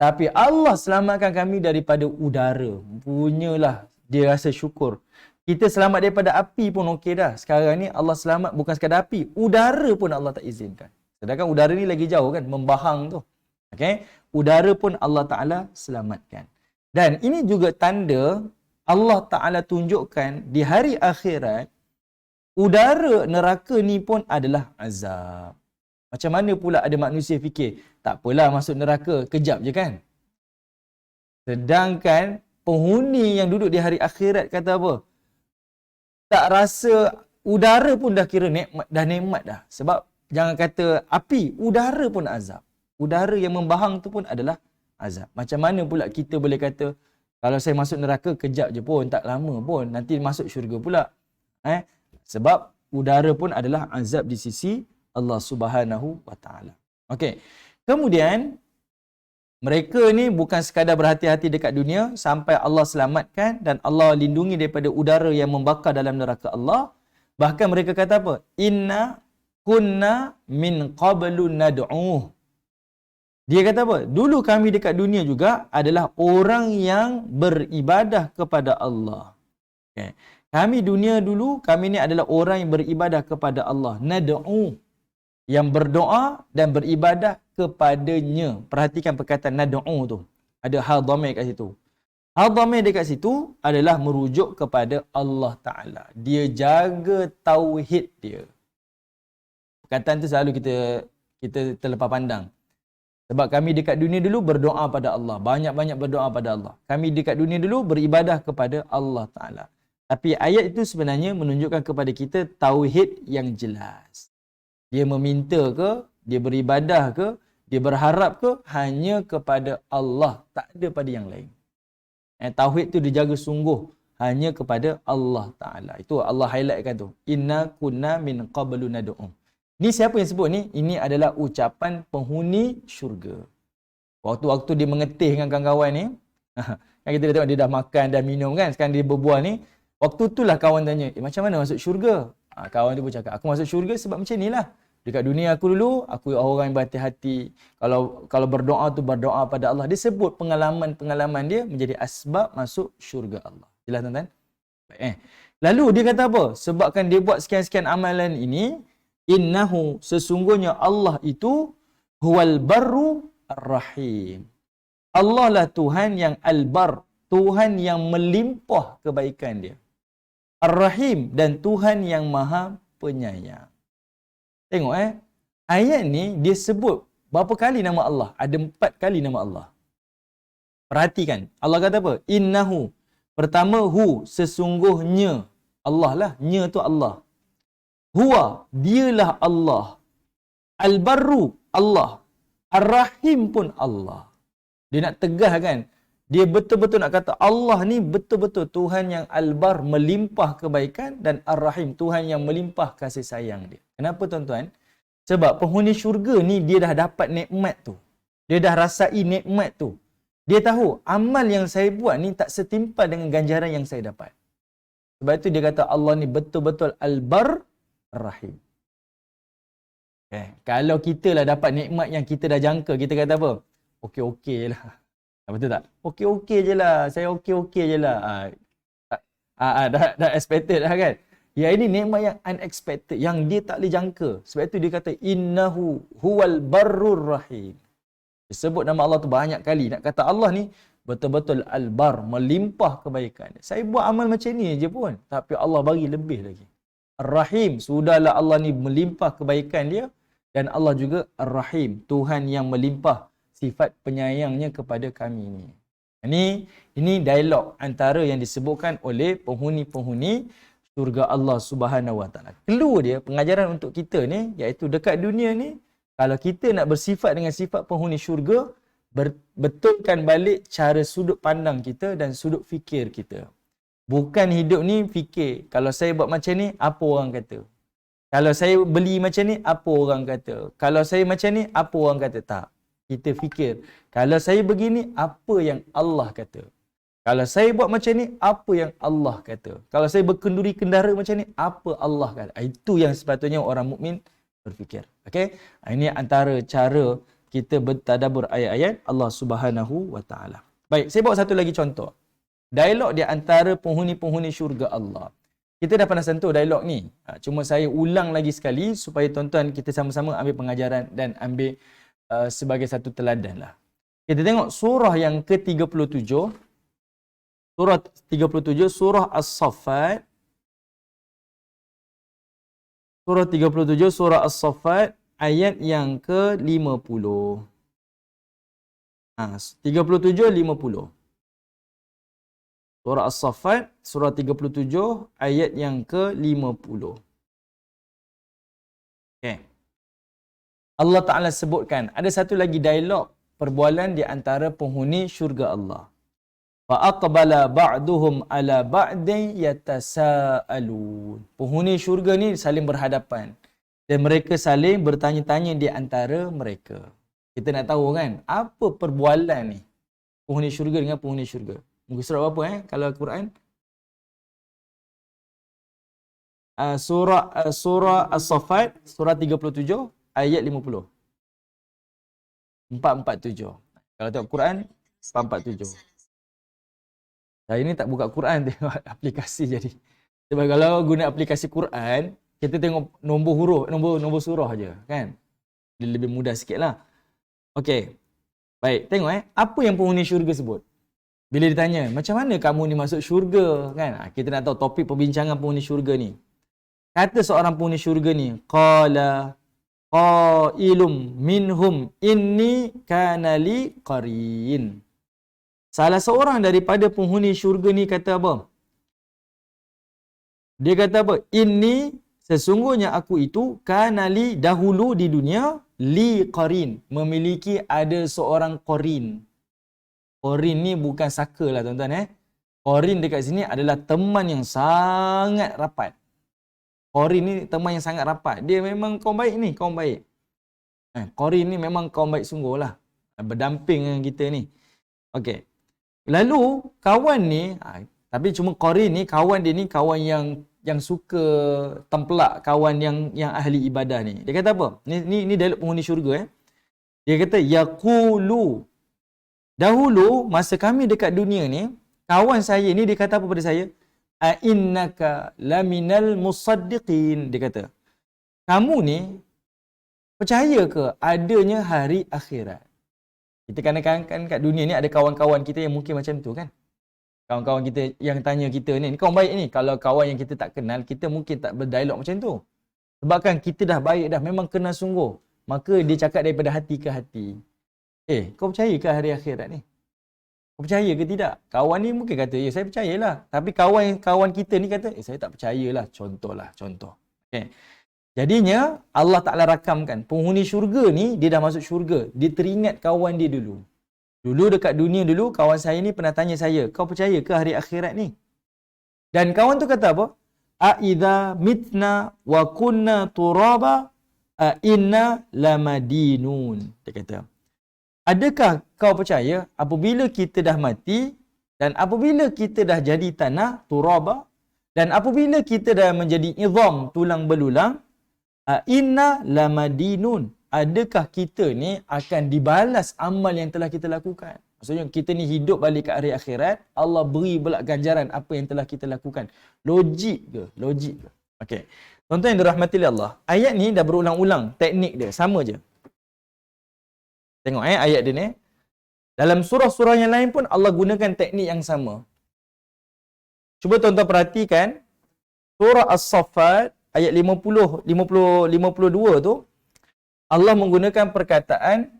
Tapi Allah selamatkan kami daripada udara. Punyalah dia rasa syukur. Kita selamat daripada api pun okey dah. Sekarang ni Allah selamat bukan sekadar api, udara pun Allah tak izinkan. Sedangkan udara ni lagi jauh kan, membahang tu. Okey, udara pun Allah Taala selamatkan. Dan ini juga tanda Allah Taala tunjukkan di hari akhirat udara neraka ni pun adalah azab. Macam mana pula ada manusia fikir, tak apalah masuk neraka, kejap je kan? Sedangkan penghuni yang duduk di hari akhirat kata apa? Tak rasa udara pun dah kira nikmat dah. Sebab jangan kata api, udara pun azab. Udara yang membahang tu pun adalah azab. Macam mana pula kita boleh kata, kalau saya masuk neraka, kejap je pun, tak lama pun, nanti masuk syurga pula. Sebab udara pun adalah azab di sisi Allah Subhanahu wa taala. Okey. Kemudian mereka ni bukan sekadar berhati-hati dekat dunia sampai Allah selamatkan dan Allah lindungi daripada udara yang membakar dalam neraka Allah. Bahkan mereka kata apa? Inna kunna min qablu nad'uh. Dia kata apa? Dulu kami dekat dunia juga adalah orang yang beribadah kepada Allah. Okay. Kami dunia dulu, kami ni adalah orang yang beribadah kepada Allah. Nad'u. Yang berdoa dan beribadah kepadanya. Perhatikan perkataan nad'u tu. Ada hal dhamir kat situ. Hal dhamir dekat situ adalah merujuk kepada Allah Ta'ala. Dia jaga tauhid dia. Perkataan tu selalu kita terlepas pandang. Sebab kami dekat dunia dulu berdoa pada Allah. Banyak-banyak berdoa pada Allah. Kami dekat dunia dulu beribadah kepada Allah Ta'ala. Tapi ayat itu sebenarnya menunjukkan kepada kita tauhid yang jelas. Dia meminta ke, dia beribadah ke, dia berharap ke hanya kepada Allah, tak ada pada yang lain. Tauhid tu dijaga sungguh hanya kepada Allah Ta'ala. Itu Allah highlightkan tu. Inna kunna min qablu nad'u. Ni siapa yang sebut ni? Ini adalah ucapan penghuni syurga. Waktu-waktu dia mengetih dengan kawan-kawan ni, kan kita dah tengok dia dah makan, dah minum kan, sekarang dia berbual ni, waktu itulah kawan tanya, macam mana masuk syurga? Kawan dia pun cakap, aku masuk syurga sebab macam ni lah. Dekat dunia aku dulu, aku orang yang berhati-hati. Kalau berdoa tu berdoa pada Allah. Dia sebut pengalaman-pengalaman dia menjadi asbab masuk syurga Allah. Jelas tuan-tuan? Lalu dia kata apa? Sebabkan dia buat sekian-sekian amalan ini, innahu, sesungguhnya Allah itu huwal barru ar-rahim. Allah lah Tuhan yang al-bar, Tuhan yang melimpah kebaikan dia. Ar-Rahim, dan Tuhan yang maha penyayang. Tengok ayat ni dia sebut berapa kali nama Allah? Ada 4 kali nama Allah. Perhatikan, Allah kata apa? Innahu. Pertama, hu, sesungguhnya. Allah lah, nya tu Allah. Huwa, dialah Allah. Al-Barru, Allah. Ar-Rahim pun Allah. Dia nak tegaskan, dia betul-betul nak kata Allah ni betul-betul Tuhan yang Al-Bar, melimpah kebaikan, dan Ar-Rahim, Tuhan yang melimpah kasih sayang dia. Kenapa tuan-tuan? Sebab penghuni syurga ni dia dah dapat nikmat tu. Dia dah rasai nikmat tu. Dia tahu amal yang saya buat ni tak setimpal dengan ganjaran yang saya dapat. Sebab itu dia kata Allah ni betul-betul Al-Bar, Ar-Rahim. Kalau kita lah dapat nikmat yang kita dah jangka, kita kata apa? Okey-okey lah. Betul tak? Okey-okey je lah. Saya okey-okey je lah. Dah expected dah kan? Ya, ini nikmat yang unexpected, yang dia tak boleh jangka. Sebab itu dia kata innahu huwal barrur rahim. Disebut nama Allah tu banyak kali. Nak kata Allah ni betul-betul al-bar, melimpah kebaikan. Saya buat amal macam ni je pun, tapi Allah bagi lebih lagi. Ar-Rahim, sudahlah Allah ni melimpah kebaikan dia, dan Allah juga Ar-Rahim, Tuhan yang melimpah sifat penyayangnya kepada kami ni. Ini dialog antara yang disebutkan oleh penghuni-penghuni syurga Allah Subhanahu Wa Taala. Clue dia, pengajaran untuk kita ni, iaitu dekat dunia ni, kalau kita nak bersifat dengan sifat penghuni syurga, betulkan balik cara sudut pandang kita dan sudut fikir kita. Bukan hidup ni fikir, kalau saya buat macam ni, apa orang kata? Kalau saya beli macam ni, apa orang kata? Kalau saya macam ni, apa orang kata? Tak. Kita fikir, kalau saya begini, apa yang Allah kata? Kalau saya buat macam ni, apa yang Allah kata? Kalau saya berkenduri kendara macam ni, apa Allah kata? Itu yang sepatutnya orang mukmin berfikir. Okey? Ini antara cara kita bertadabbur ayat-ayat Allah Subhanahu Wa Taala. Baik, saya bawa satu lagi contoh. Dialog di antara penghuni-penghuni syurga Allah. Kita dah pernah sentuh dialog ni. Cuma saya ulang lagi sekali supaya tuan-tuan kita sama-sama ambil pengajaran dan ambil sebagai satu teladan lah. Kita tengok surah yang ke-37. Surah 37, surah As-Saffat. Surah 37, surah As-Saffat, ayat yang ke-50. 37, 50. Surah As-Saffat, surah 37, ayat yang ke-50. Okay. Allah Ta'ala sebutkan, ada satu lagi dialog perbualan di antara penghuni syurga Allah. Fa'aqbala ba'duhum ala ba'din yatasa'alun. Penghuni syurga ni saling berhadapan. Dan mereka saling bertanya-tanya di antara mereka. Kita nak tahu kan, apa perbualan ni? Penghuni syurga dengan penghuni syurga. Muka surat apa kalau Al-Quran? Surah As-Saffat, surah 37, ayat 50. 447. Kalau tengok Quran, 447. Saya ni tak buka Quran, tengok aplikasi jadi. Sebab kalau guna aplikasi Quran, kita tengok nombor huruf, nombor surah je, kan? Dia lebih mudah sikit lah. Okey. Baik, tengok apa yang penghuni syurga sebut. Bila ditanya, macam mana kamu ni masuk syurga, kan? Kita nak tahu topik perbincangan penghuni syurga ni. Kata seorang penghuni syurga ni, qala qailum minhum inni kana li qarin. Salah seorang daripada penghuni syurga ni kata apa? Dia kata apa? Inni, sesungguhnya aku itu, kanali dahulu di dunia, li qarin. Memiliki ada seorang qarin. Qarin ni bukan saka lah tuan-tuan Qarin dekat sini adalah teman yang sangat rapat. Qarin ni teman yang sangat rapat. Dia memang kaum baik ni, kaum baik. Qarin ni memang kaum baik sungguh lah. Berdamping dengan kita ni. Okey. Lalu kawan ni, tapi cuma Qarin ni, kawan dia ni kawan yang suka tempelak kawan yang ahli ibadah ni. Dia kata apa? Ni dialog penghuni syurga Dia kata yaqulu. Dahulu masa kami dekat dunia ni, kawan saya ni dia kata apa pada saya? A innaka laminal musaddiqin. Dia kata, kamu ni percaya ke adanya hari akhirat? Kita kan kat dunia ni ada kawan-kawan kita yang mungkin macam tu kan? Kawan-kawan kita yang tanya kita ni kawan baik ni. Kalau kawan yang kita tak kenal, kita mungkin tak berdialog macam tu. Sebab kan kita dah baik dah, memang kenal sungguh. Maka dia cakap daripada hati ke hati. Kau percaya ke hari akhirat ni? Kau percaya ke tidak? Kawan ni mungkin kata, ya saya percayalah. Tapi kawan kita ni kata, saya tak percayalah. Contoh. Okay. Jadinya, Allah Ta'ala rakamkan. Penghuni syurga ni, dia dah masuk syurga. Dia teringat kawan dia dulu. Dulu dekat dunia dulu, kawan saya ni pernah tanya saya, kau percaya ke hari akhirat ni? Dan kawan tu kata apa? A'idha mitna wa kunna turaba inna lamadinun. Dia kata, adakah kau percaya apabila kita dah mati dan apabila kita dah jadi tanah, turaba, dan apabila kita dah menjadi izam, tulang belulang, inna lamadinun, adakah kita ni akan dibalas amal yang telah kita lakukan? Maksudnya kita ni hidup balik ke hari akhirat, Allah beri pula ganjaran apa yang telah kita lakukan. Logik ke? Okey. Tuan-tuan yang dirahmati Allah, ayat ni dah berulang-ulang teknik dia, sama je. Tengok ayat dia ni. Dalam surah-surah yang lain pun Allah gunakan teknik yang sama. Cuba tuan-tuan perhatikan surah As-Saffat ayat 52 tu, Allah menggunakan perkataan,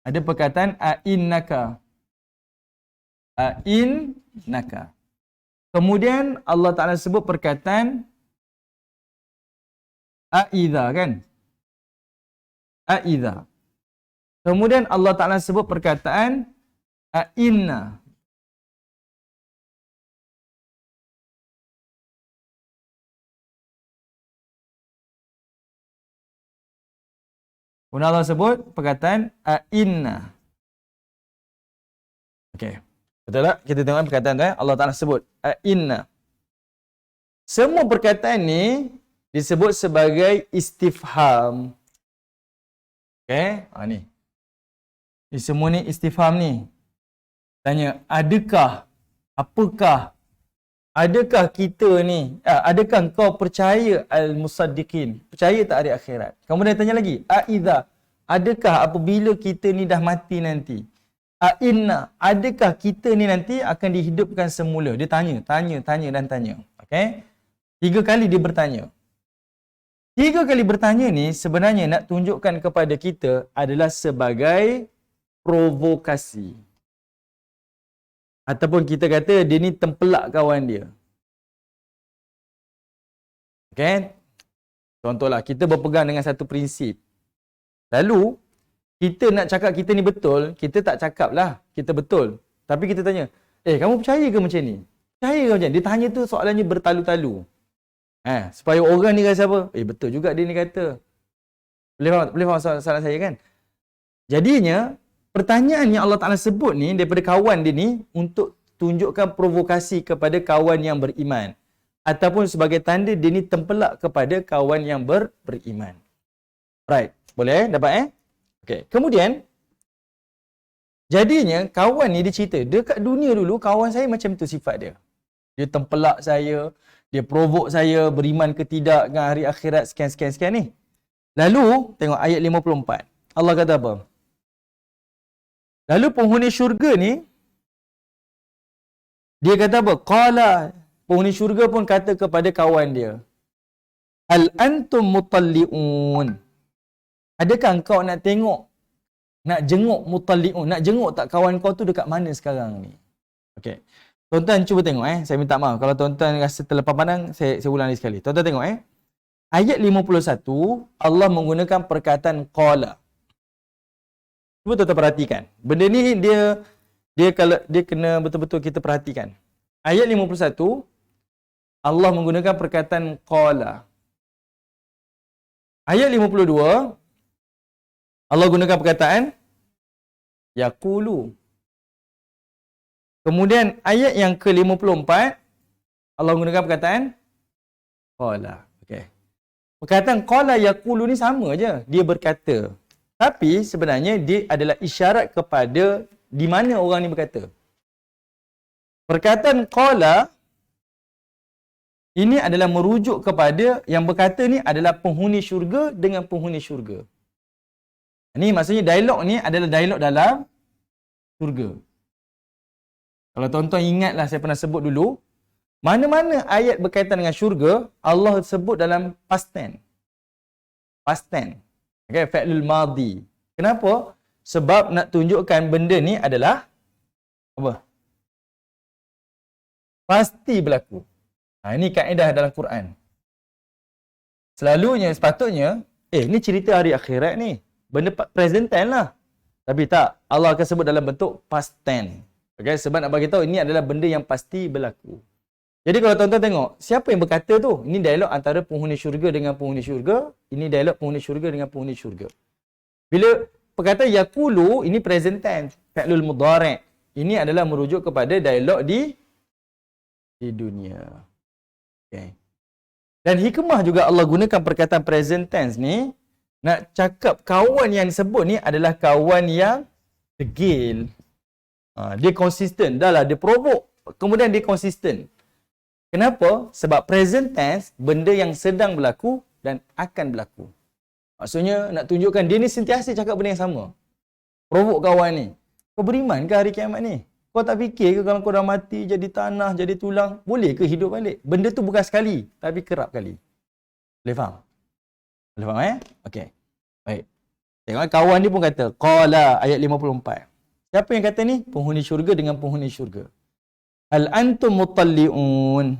ada perkataan a'innaka. Kemudian Allah Ta'ala sebut perkataan a'idha kan? A'idha. Kemudian Allah Ta'ala sebut perkataan a'inna. Kemudian Allah sebut perkataan a'inna. Okey. Betul tak? Kita tengok perkataan tu Allah Ta'ala sebut a'inna. Semua perkataan ni disebut sebagai istifham. Okey, ni. Ini semua ni istifham ni. Tanya, adakah, apakah, adakah kita ni, adakah kau percaya al-musaddiqin? Percaya tak hari akhirat? Kemudian tanya lagi, a'idha, adakah apabila kita ni dah mati nanti? A'inna, adakah kita ni nanti akan dihidupkan semula? Dia tanya. Okey? 3 kali dia bertanya. 3 kali bertanya ni sebenarnya nak tunjukkan kepada kita adalah sebagai provokasi. Ataupun kita kata dia ni tempelak kawan dia. Okey? Contohlah, kita berpegang dengan satu prinsip. Lalu, kita nak cakap kita ni betul, kita tak cakap lah kita betul. Tapi kita tanya, kamu percaya ke macam ni? Percaya ke macam ni? Dia tanya tu soalannya bertalu-talu. Supaya orang ni rasa apa? Betul juga dia ni kata. Boleh faham soalan saya kan? Jadinya, pertanyaan yang Allah Ta'ala sebut ni daripada kawan dia ni untuk tunjukkan provokasi kepada kawan yang beriman. Ataupun sebagai tanda dia ni tempelak kepada kawan yang beriman. Right. Boleh dapat Okey. Kemudian, jadinya kawan ni dia cerita, dekat dunia dulu kawan saya macam tu sifat dia. Dia tempelak saya, dia provok saya beriman ke tidak dengan hari akhirat sekian ni. Lalu, tengok ayat 54. Allah kata apa? Lalu penghuni syurga ni, dia kata apa? Qala, penghuni syurga pun kata kepada kawan dia, hal antum mutalli'un. Adakah kau nak tengok, nak jenguk mutalli'un, nak jenguk tak kawan kau tu dekat mana sekarang ni? Okey. Tuan-tuan cuba tengok saya minta maaf kalau tuan-tuan rasa terlepas pandang, saya ulang lagi sekali. Tuan-tuan tengok ayat 51 Allah menggunakan perkataan qala. Cuba tuan-tuan perhatikan. Benda ni dia kalau dia kena betul-betul kita perhatikan. Ayat 51 Allah menggunakan perkataan qala. Ayat 52 Allah gunakan perkataan yaqulu. Kemudian ayat yang ke-54 Allah gunakan perkataan qala. Okey. Perkataan qala yaqulu ni sama je, dia berkata. Tapi sebenarnya dia adalah isyarat kepada di mana orang ni berkata. Perkataan qala ini adalah merujuk kepada yang berkata ni adalah penghuni syurga dengan penghuni syurga. Ini maksudnya dialog ni adalah dialog dalam syurga. Kalau tuan-tuan ingatlah saya pernah sebut dulu, mana-mana ayat berkaitan dengan syurga, Allah sebut dalam past tense. Past tense. Okay, fa'lul madhi. Kenapa? Sebab nak tunjukkan benda ni adalah apa? Pasti berlaku. Ini kaedah dalam Quran. Selalunya, sepatutnya, ni cerita hari akhirat ni. Benda present tense lah. Tapi tak, Allah akan sebut dalam bentuk past tense. Okay, sebab nak bagi tahu ini adalah benda yang pasti berlaku. Jadi kalau tuan-tuan tengok, siapa yang berkata tu? Ini dialog antara penghuni syurga dengan penghuni syurga. Ini dialog penghuni syurga dengan penghuni syurga. Bila perkataan yaqulu, ini present tense, fa'lul mudhari'. Ini adalah merujuk kepada dialog di dunia. Okay. Dan hikmah juga Allah gunakan perkataan present tense ni, nak cakap kawan yang disebut ni adalah kawan yang degil. Dia konsisten. Dah lah, dia provoke. Kemudian dia konsisten. Kenapa? Sebab present tense, benda yang sedang berlaku dan akan berlaku. Maksudnya, nak tunjukkan dia ni sentiasa cakap benda yang sama. Provoke kawan ni. Kau beriman ke hari kiamat ni? Kau tak fikir ke kalau kau dah mati, jadi tanah, jadi tulang, boleh ke hidup balik? Benda tu bukan sekali, tapi kerap kali. Boleh faham? Boleh faham Okey. Baik. Tengok kawan ni pun kata, qala ayat 54. Siapa yang kata ni? Penghuni syurga dengan penghuni syurga. Hal antum mutalli'un.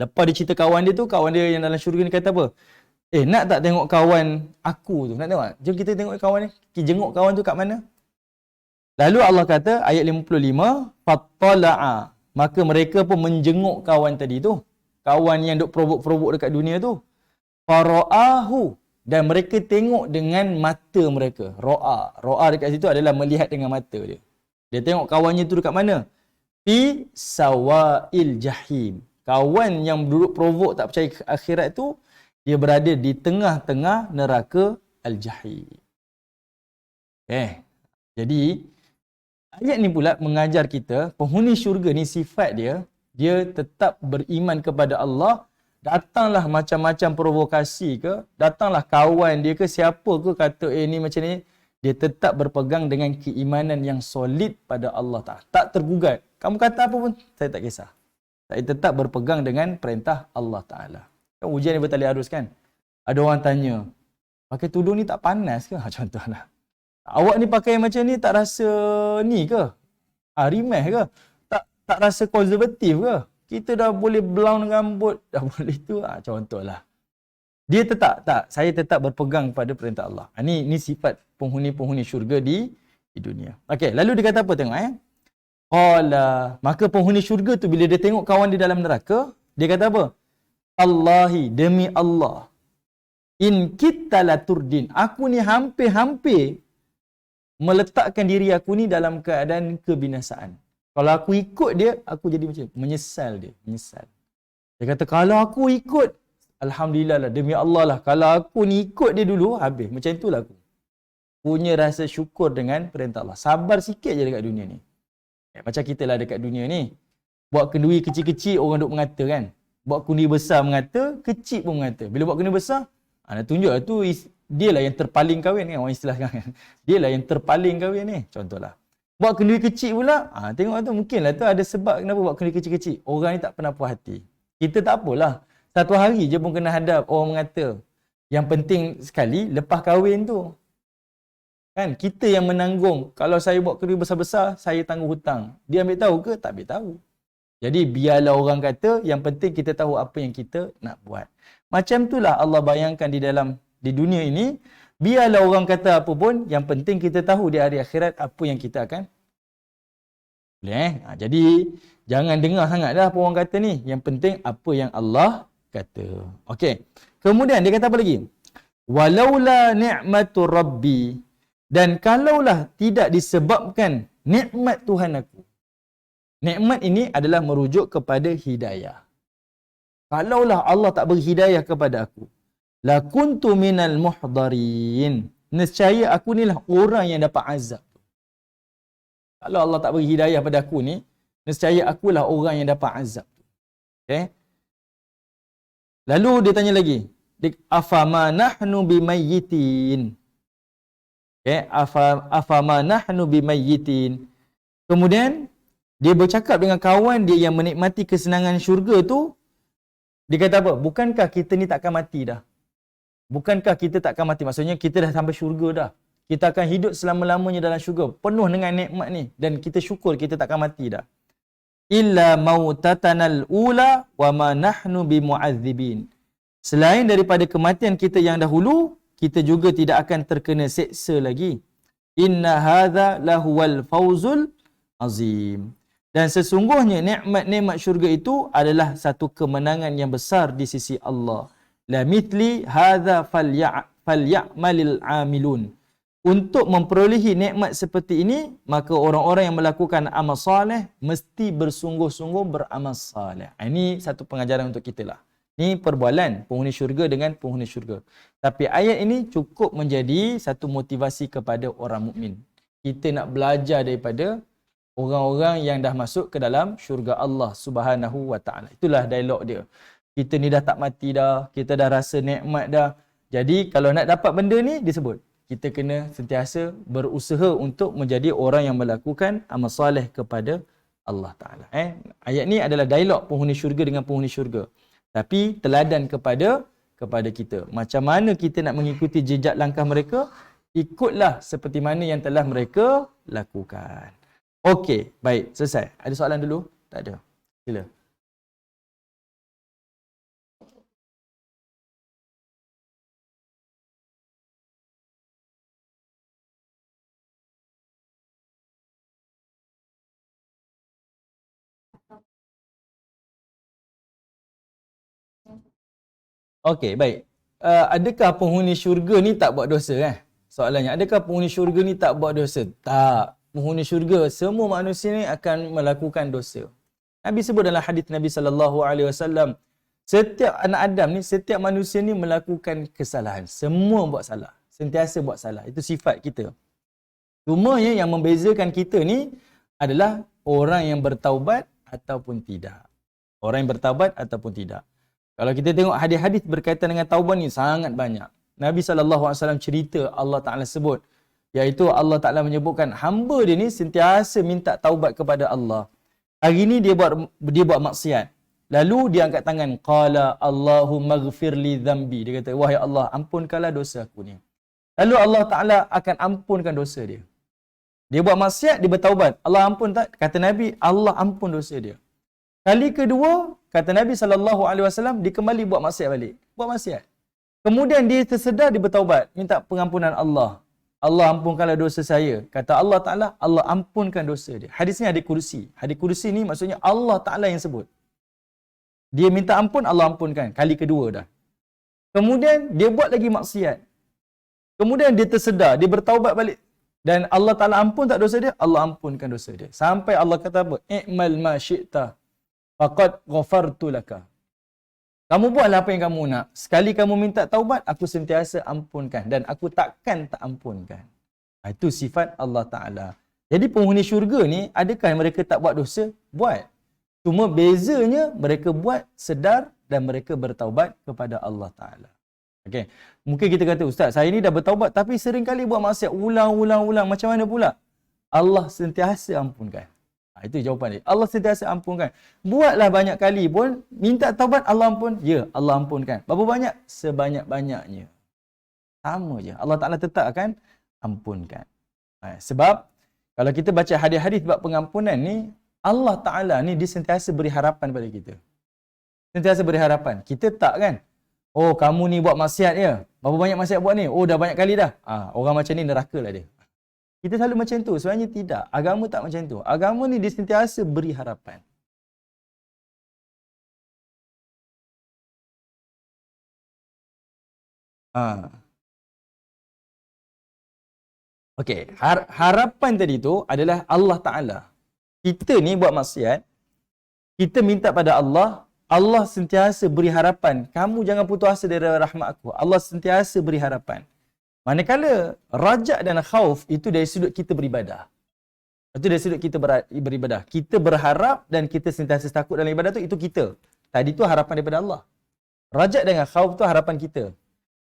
Lepas dia cerita kawan dia tu, kawan dia yang dalam syurga ni kata apa? Nak tak tengok kawan aku tu? Nak tengok? Jom kita tengok kawan ni. Kita jenguk kawan tu kat mana? Lalu Allah kata, ayat 55, fattala'a. Maka mereka pun menjenguk kawan tadi tu. Kawan yang duk probok-probok dekat dunia tu. Fara'ahu. Dan mereka tengok dengan mata mereka. Ro'a. Ro'a dekat situ adalah melihat dengan mata dia. Dia tengok kawannya tu dekat mana? Fi sawa'il jahim. Kawan yang duduk provok tak percaya akhirat tu, dia berada di tengah-tengah neraka al-jahim. Jadi, ayat ni pula mengajar kita, penghuni syurga ni sifat dia tetap beriman kepada Allah. Datanglah macam-macam provokasi ke, datanglah kawan dia ke, siapa ke kata ni macam ni, dia tetap berpegang dengan keimanan yang solid pada Allah Ta'ala. Tak tergugat. Kamu kata apa pun, saya tak kisah. Saya tetap berpegang dengan perintah Allah Ta'ala. Kan ujian ni bertali arus kan? Ada orang tanya, pakai tudung ni tak panas ke? Contohlah. Awak ni pakai macam ni tak rasa ni ke? Remeh ke? Tak rasa konservatif ke? Kita dah boleh blound rambut, dah boleh tu. Contohlah. Dia tetap, saya tetap berpegang pada perintah Allah. Ini sifat penghuni-penghuni syurga di dunia. Okey, lalu dia kata apa tengok Qala, maka penghuni syurga tu bila dia tengok kawan di dalam neraka, dia kata apa? Allahi, demi Allah. In kita la turdin. Aku ni hampir-hampir meletakkan diri aku ni dalam keadaan kebinasaan. Kalau aku ikut dia, aku jadi macam menyesal dia. Menyesal. Dia kata, kalau aku ikut, alhamdulillah lah, demi Allah lah. Kalau aku ni ikut dia dulu, habis. Macam itulah aku. Punya rasa syukur dengan perintah Allah. Sabar sikit je dekat dunia ni. Macam kita lah dekat dunia ni. Buat kenduri kecil-kecil, orang duk mengata kan. Buat kenduri besar mengata, kecil pun mengata. Bila buat kenduri besar, nak tunjuk lah tu, dia lah yang terpaling kahwin kan, orang istilahkan kan. Dia lah yang terpaling kahwin ni, contohlah. Buat kenduri kecil pula, tengok tu mungkinlah tu ada sebab kenapa buat kenduri kecil-kecil. Orang ni tak pernah puas hati. Kita tak apalah. Satu hari je pun kena hadap orang mengata. Yang penting sekali, lepas kahwin tu. Kan, kita yang menanggung. Kalau saya buat kenduri besar-besar, saya tanggung hutang. Dia ambil tahu ke? Tak ambil tahu. Jadi biarlah orang kata, yang penting kita tahu apa yang kita nak buat. Macam itulah Allah bayangkan di dunia ini, biarlah orang kata apa pun, yang penting kita tahu di hari akhirat apa yang kita akan boleh. Jadi jangan dengar sangat dah apa orang kata ni. Yang penting apa yang Allah kata. Okey. Kemudian dia kata apa lagi? Walaula ni'matu rabbi, dan kalaulah tidak disebabkan nikmat Tuhan aku. Nikmat ini adalah merujuk kepada hidayah. Kalaulah Allah tak beri hidayah kepada aku, la kuntu minal muhdarin. Nescaya aku ni lah orang yang dapat azab. Kalau Allah tak beri hidayah pada aku ni, nescaya akulah orang yang dapat azab. Okay? Lalu dia tanya lagi, afama nahnu bimayyitin. Okay? Afama nahnu bimayyitin. Kemudian dia bercakap dengan kawan dia yang menikmati kesenangan syurga tu. Dia kata apa? Bukankah kita ni takkan mati dah? Bukankah kita takkan mati? Maksudnya kita dah sampai syurga dah. Kita akan hidup selama-lamanya dalam syurga. Penuh dengan nikmat ni. Dan kita syukur kita takkan mati dah. Illa mautatanal ula wa ma nahnu bimu'adzibin. Selain daripada kematian kita yang dahulu, kita juga tidak akan terkena seksa lagi. Inna hadha lahuwal fawzul azim. Dan sesungguhnya nikmat-nikmat syurga itu adalah satu kemenangan yang besar di sisi Allah. La mithli hadha falyamalil amilun. Untuk memperolehi nikmat seperti ini, maka orang-orang yang melakukan amal saleh mesti bersungguh-sungguh beramal saleh. Ini satu pengajaran untuk kita lah. Ini perbualan penghuni syurga dengan penghuni syurga. Tapi ayat ini cukup menjadi satu motivasi kepada orang mukmin. Kita nak belajar daripada orang-orang yang dah masuk ke dalam syurga Allah Subhanahu wa taala. Itulah dialog dia. Kita ni dah tak mati dah, kita dah rasa nikmat dah. Jadi kalau nak dapat benda ni disebut, kita kena sentiasa berusaha untuk menjadi orang yang melakukan amal soleh kepada Allah Taala. Ayat ni adalah dialog penghuni syurga dengan penghuni syurga. Tapi teladan kepada kita. Macam mana kita nak mengikuti jejak langkah mereka? Ikutlah seperti mana yang telah mereka lakukan. Okey, baik, selesai. Ada soalan dulu? Tak ada. Sila. Okey, baik. Adakah penghuni syurga ni tak buat dosa? Soalannya, adakah penghuni syurga ni tak buat dosa? Tak. Penghuni syurga, semua manusia ni akan melakukan dosa. Nabi sebut dalam hadis Nabi SAW, setiap anak Adam ni, setiap manusia ni melakukan kesalahan. Semua buat salah. Sentiasa buat salah. Itu sifat kita. Cuma yang membezakan kita ni adalah orang yang bertaubat ataupun tidak. Orang yang bertaubat ataupun tidak. Kalau kita tengok hadis-hadis berkaitan dengan taubat ni sangat banyak. Nabi SAW cerita, Allah Ta'ala sebut, iaitu Allah Ta'ala menyebutkan hamba dia ni sentiasa minta taubat kepada Allah. Hari ni dia buat maksiat. Lalu dia angkat tangan, qala Allahumma ghfir li dhanbi. Dia kata, wahai Allah, ampunkanlah dosa aku ni. Lalu Allah Ta'ala akan ampunkan dosa dia. Dia buat maksiat, dia bertaubat. Allah ampun tak? Kata Nabi, Allah ampun dosa dia. Kali kedua, kata Nabi SAW, dia kembali buat maksiat balik. Buat maksiat. Kemudian dia tersedar, dia bertaubat. Minta pengampunan Allah. Allah ampunkanlah dosa saya. Kata Allah Ta'ala, Allah ampunkan dosa dia. Hadis ni hadis kursi. Hadis kursi ni maksudnya Allah Ta'ala yang sebut. Dia minta ampun, Allah ampunkan. Kali kedua dah. Kemudian dia buat lagi maksiat. Kemudian dia tersedar, dia bertaubat balik. Dan Allah Ta'ala ampun tak dosa dia? Allah ampunkan dosa dia. Sampai Allah kata apa? I'mal ma syi'ta faqad ghafartu laka. Kamu buatlah apa yang kamu nak. Sekali kamu minta taubat, aku sentiasa ampunkan. Dan aku takkan tak ampunkan. Itu sifat Allah Ta'ala. Jadi penghuni syurga ni, adakah mereka tak buat dosa? Buat. Cuma bezanya mereka buat sedar dan mereka bertaubat kepada Allah Ta'ala. Okay. Mungkin kita kata, Ustaz, saya ni dah bertaubat tapi sering kali buat maksiat ulang. Macam mana pula? Allah sentiasa ampunkan. Itu jawapan dia. Allah sentiasa ampunkan. Buatlah banyak kali pun, minta taubat, Allah ampun. Ya, Allah ampunkan. Berapa banyak? Sebanyak-banyaknya. Sama je. Allah Ta'ala tetap akan ampunkan. Sebab, kalau kita baca hadis-hadis bab pengampunan ni, Allah Ta'ala ni dia sentiasa beri harapan pada kita. Sentiasa beri harapan. Kita tak kan? Oh, kamu ni buat maksiat ya? Berapa banyak maksiat buat ni? Oh, dah banyak kali dah. Orang macam ni neraka lah dia. Kita selalu macam tu. Sebenarnya tidak. Agama tak macam tu. Agama ni dia sentiasa beri harapan. Okey, harapan tadi tu adalah Allah Ta'ala. Kita ni buat maksiat, kita minta pada Allah, Allah sentiasa beri harapan. Kamu jangan putus asa dari rahmat aku. Allah sentiasa beri harapan. Manakala rajak dan khauf itu dari sudut kita beribadah. Itu dari sudut kita beribadah. Kita berharap dan kita sentiasa takut dalam ibadah tu, itu kita. Tadi tu harapan daripada Allah. Rajak dengan khauf tu harapan kita.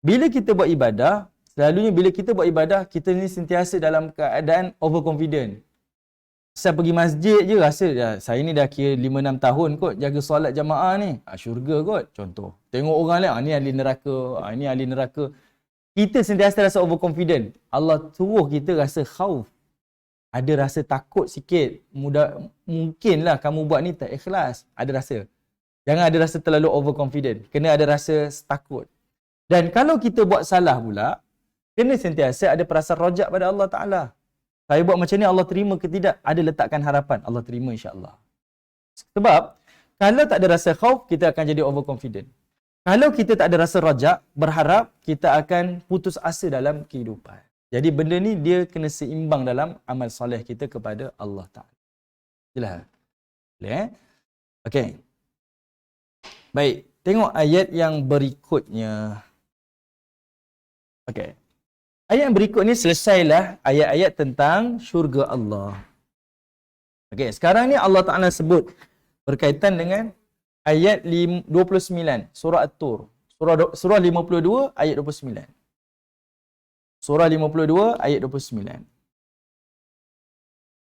Bila kita buat ibadah, selalunya bila kita buat ibadah, kita ni sentiasa dalam keadaan overconfident. Saya pergi masjid je rasa saya ni dah kira 5-6 tahun kot jaga solat jamaah ni. Syurga kot contoh. Tengok orang lain, ni ahli neraka, ni ahli neraka. Kita sentiasa rasa overconfident. Allah suruh kita rasa khauf. Ada rasa takut sikit. Mungkinlah kamu buat ni tak ikhlas. Ada rasa. Jangan ada rasa terlalu overconfident. Kena ada rasa takut. Dan kalau kita buat salah pula, kena sentiasa ada perasaan rojak pada Allah Ta'ala. Saya buat macam ni, Allah terima ke tidak? Ada letakkan harapan. Allah terima insya-Allah. Sebab, kalau tak ada rasa khauf, kita akan jadi overconfident. Kalau kita tak ada rasa rojak, berharap, kita akan putus asa dalam kehidupan. Jadi benda ni dia kena seimbang dalam amal soleh kita kepada Allah Ta'ala. Jelas? Boleh Okey. Baik, tengok ayat yang berikutnya. Okey. Ayat yang berikut ni selesailah ayat-ayat tentang syurga Allah. Okey, sekarang ni Allah Ta'ala sebut berkaitan dengan ayat 29, surah At-Tur. Surah 52 ayat 29. Surah 52 ayat 29.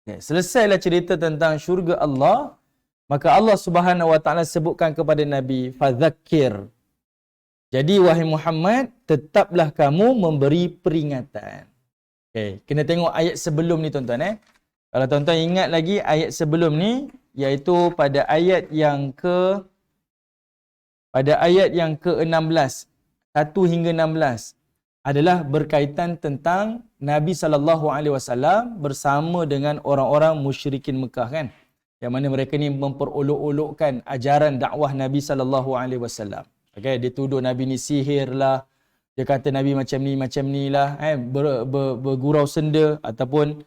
Okay, selesailah cerita tentang syurga Allah, maka Allah Subhanahu Wa Ta'ala sebutkan kepada Nabi, fadzakir. Jadi wahai Muhammad, tetaplah kamu memberi peringatan. Okay, kena tengok ayat sebelum ni tuan-tuan Kalau tuan-tuan ingat lagi ayat sebelum ni, iaitu pada ayat yang ke-16, 1 hingga 16 adalah berkaitan tentang Nabi SAW bersama dengan orang-orang musyrikin Mekah kan. Yang mana mereka ni memperolok-olokkan ajaran dakwah Nabi SAW. Okay, dia tuduh Nabi ni sihir lah. Dia kata Nabi macam ni lah. Bergurau senda ataupun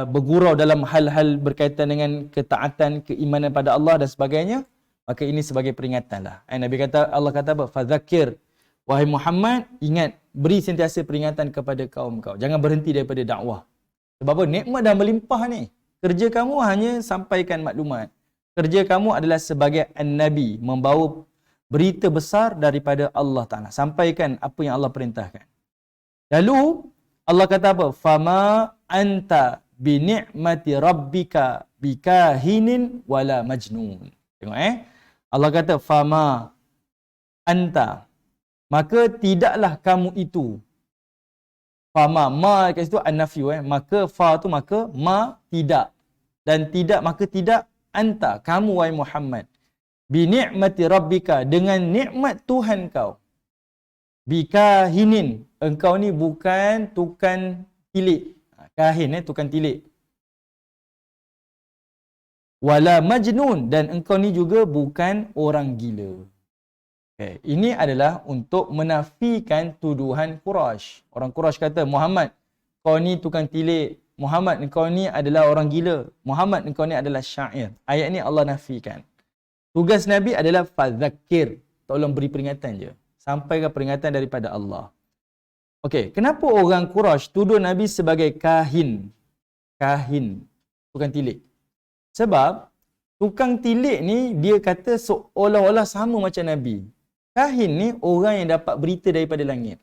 bergurau dalam hal-hal berkaitan dengan ketaatan, keimanan pada Allah dan sebagainya. Maka ini sebagai peringatan lah. Nabi kata, Allah kata apa? Fadzakir. Wahai Muhammad, ingat, beri sentiasa peringatan kepada kaum kau. Jangan berhenti daripada dakwah. Sebab apa? Nikmat dah melimpah ni. Kerja kamu hanya sampaikan maklumat. Kerja kamu adalah sebagai an-Nabi, membawa berita besar daripada Allah Ta'ala. Sampaikan apa yang Allah perintahkan. Lalu, Allah kata apa? Fama anta bini'mati rabbika bikahinin wala majnun. Tengok Allah kata, fama anta. Maka tidaklah kamu itu. Fama, ma kat situ an-nafyu Maka fa tu maka ma tidak. Dan tidak maka tidak anta, kamu wahai Muhammad. Bi ni'mati rabbika, dengan nikmat Tuhan kau. Bikahinin, engkau ni bukan tukang tilik. Kahin tukang tilik. Wala majnun, dan engkau ni juga bukan orang gila. Okay. Ini adalah untuk menafikan tuduhan Quraisy. Orang Quraisy kata, Muhammad, kau ni tukang tilik. Muhammad, engkau ni adalah orang gila. Muhammad, engkau ni adalah syair. Ayat ni Allah nafikan. Tugas Nabi adalah fadzakir. Tolong beri peringatan je. Sampaikan peringatan daripada Allah. Okey, kenapa orang Quraisy tuduh Nabi sebagai kahin? Kahin, tukang tilik. Sebab tukang tilik ni dia kata seolah-olah sama macam Nabi. Kahin ni orang yang dapat berita daripada langit.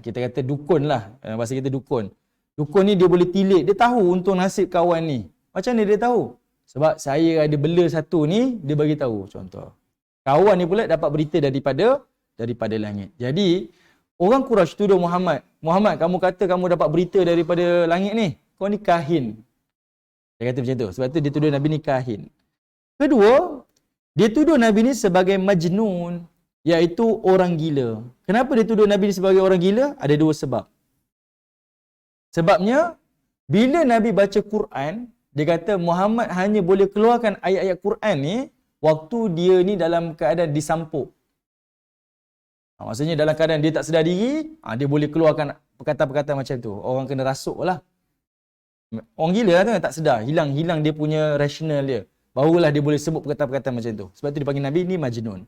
Kita kata dukun lah. Bahasa kita dukun. Dukun ni dia boleh tilik. Dia tahu untung nasib kawan ni. Macam mana dia tahu? Sebab saya ada bela satu ni, dia bagi tahu contoh. Kawan ni pula dapat berita daripada langit. Jadi, orang Quraisy tuduh Muhammad. Muhammad, kamu kata kamu dapat berita daripada langit ni. Kau ni kahin. Dia kata macam tu. Sebab tu dia tuduh Nabi ni kahin. Kedua, dia tuduh Nabi ni sebagai majnun, iaitu orang gila. Kenapa dia tuduh Nabi ni sebagai orang gila? Ada dua sebab. Sebabnya, bila Nabi baca Quran, dia kata Muhammad hanya boleh keluarkan ayat-ayat Quran ni waktu dia ni dalam keadaan disampuk. Maksudnya dalam keadaan dia tak sedar diri, dia boleh keluarkan perkataan-perkataan macam tu. Orang kena rasuk lah. Orang gila lah tu tak sedar. Hilang dia punya rasional dia. Barulah dia boleh sebut perkataan-perkataan macam tu. Sebab tu dia panggil Nabi ni majnun.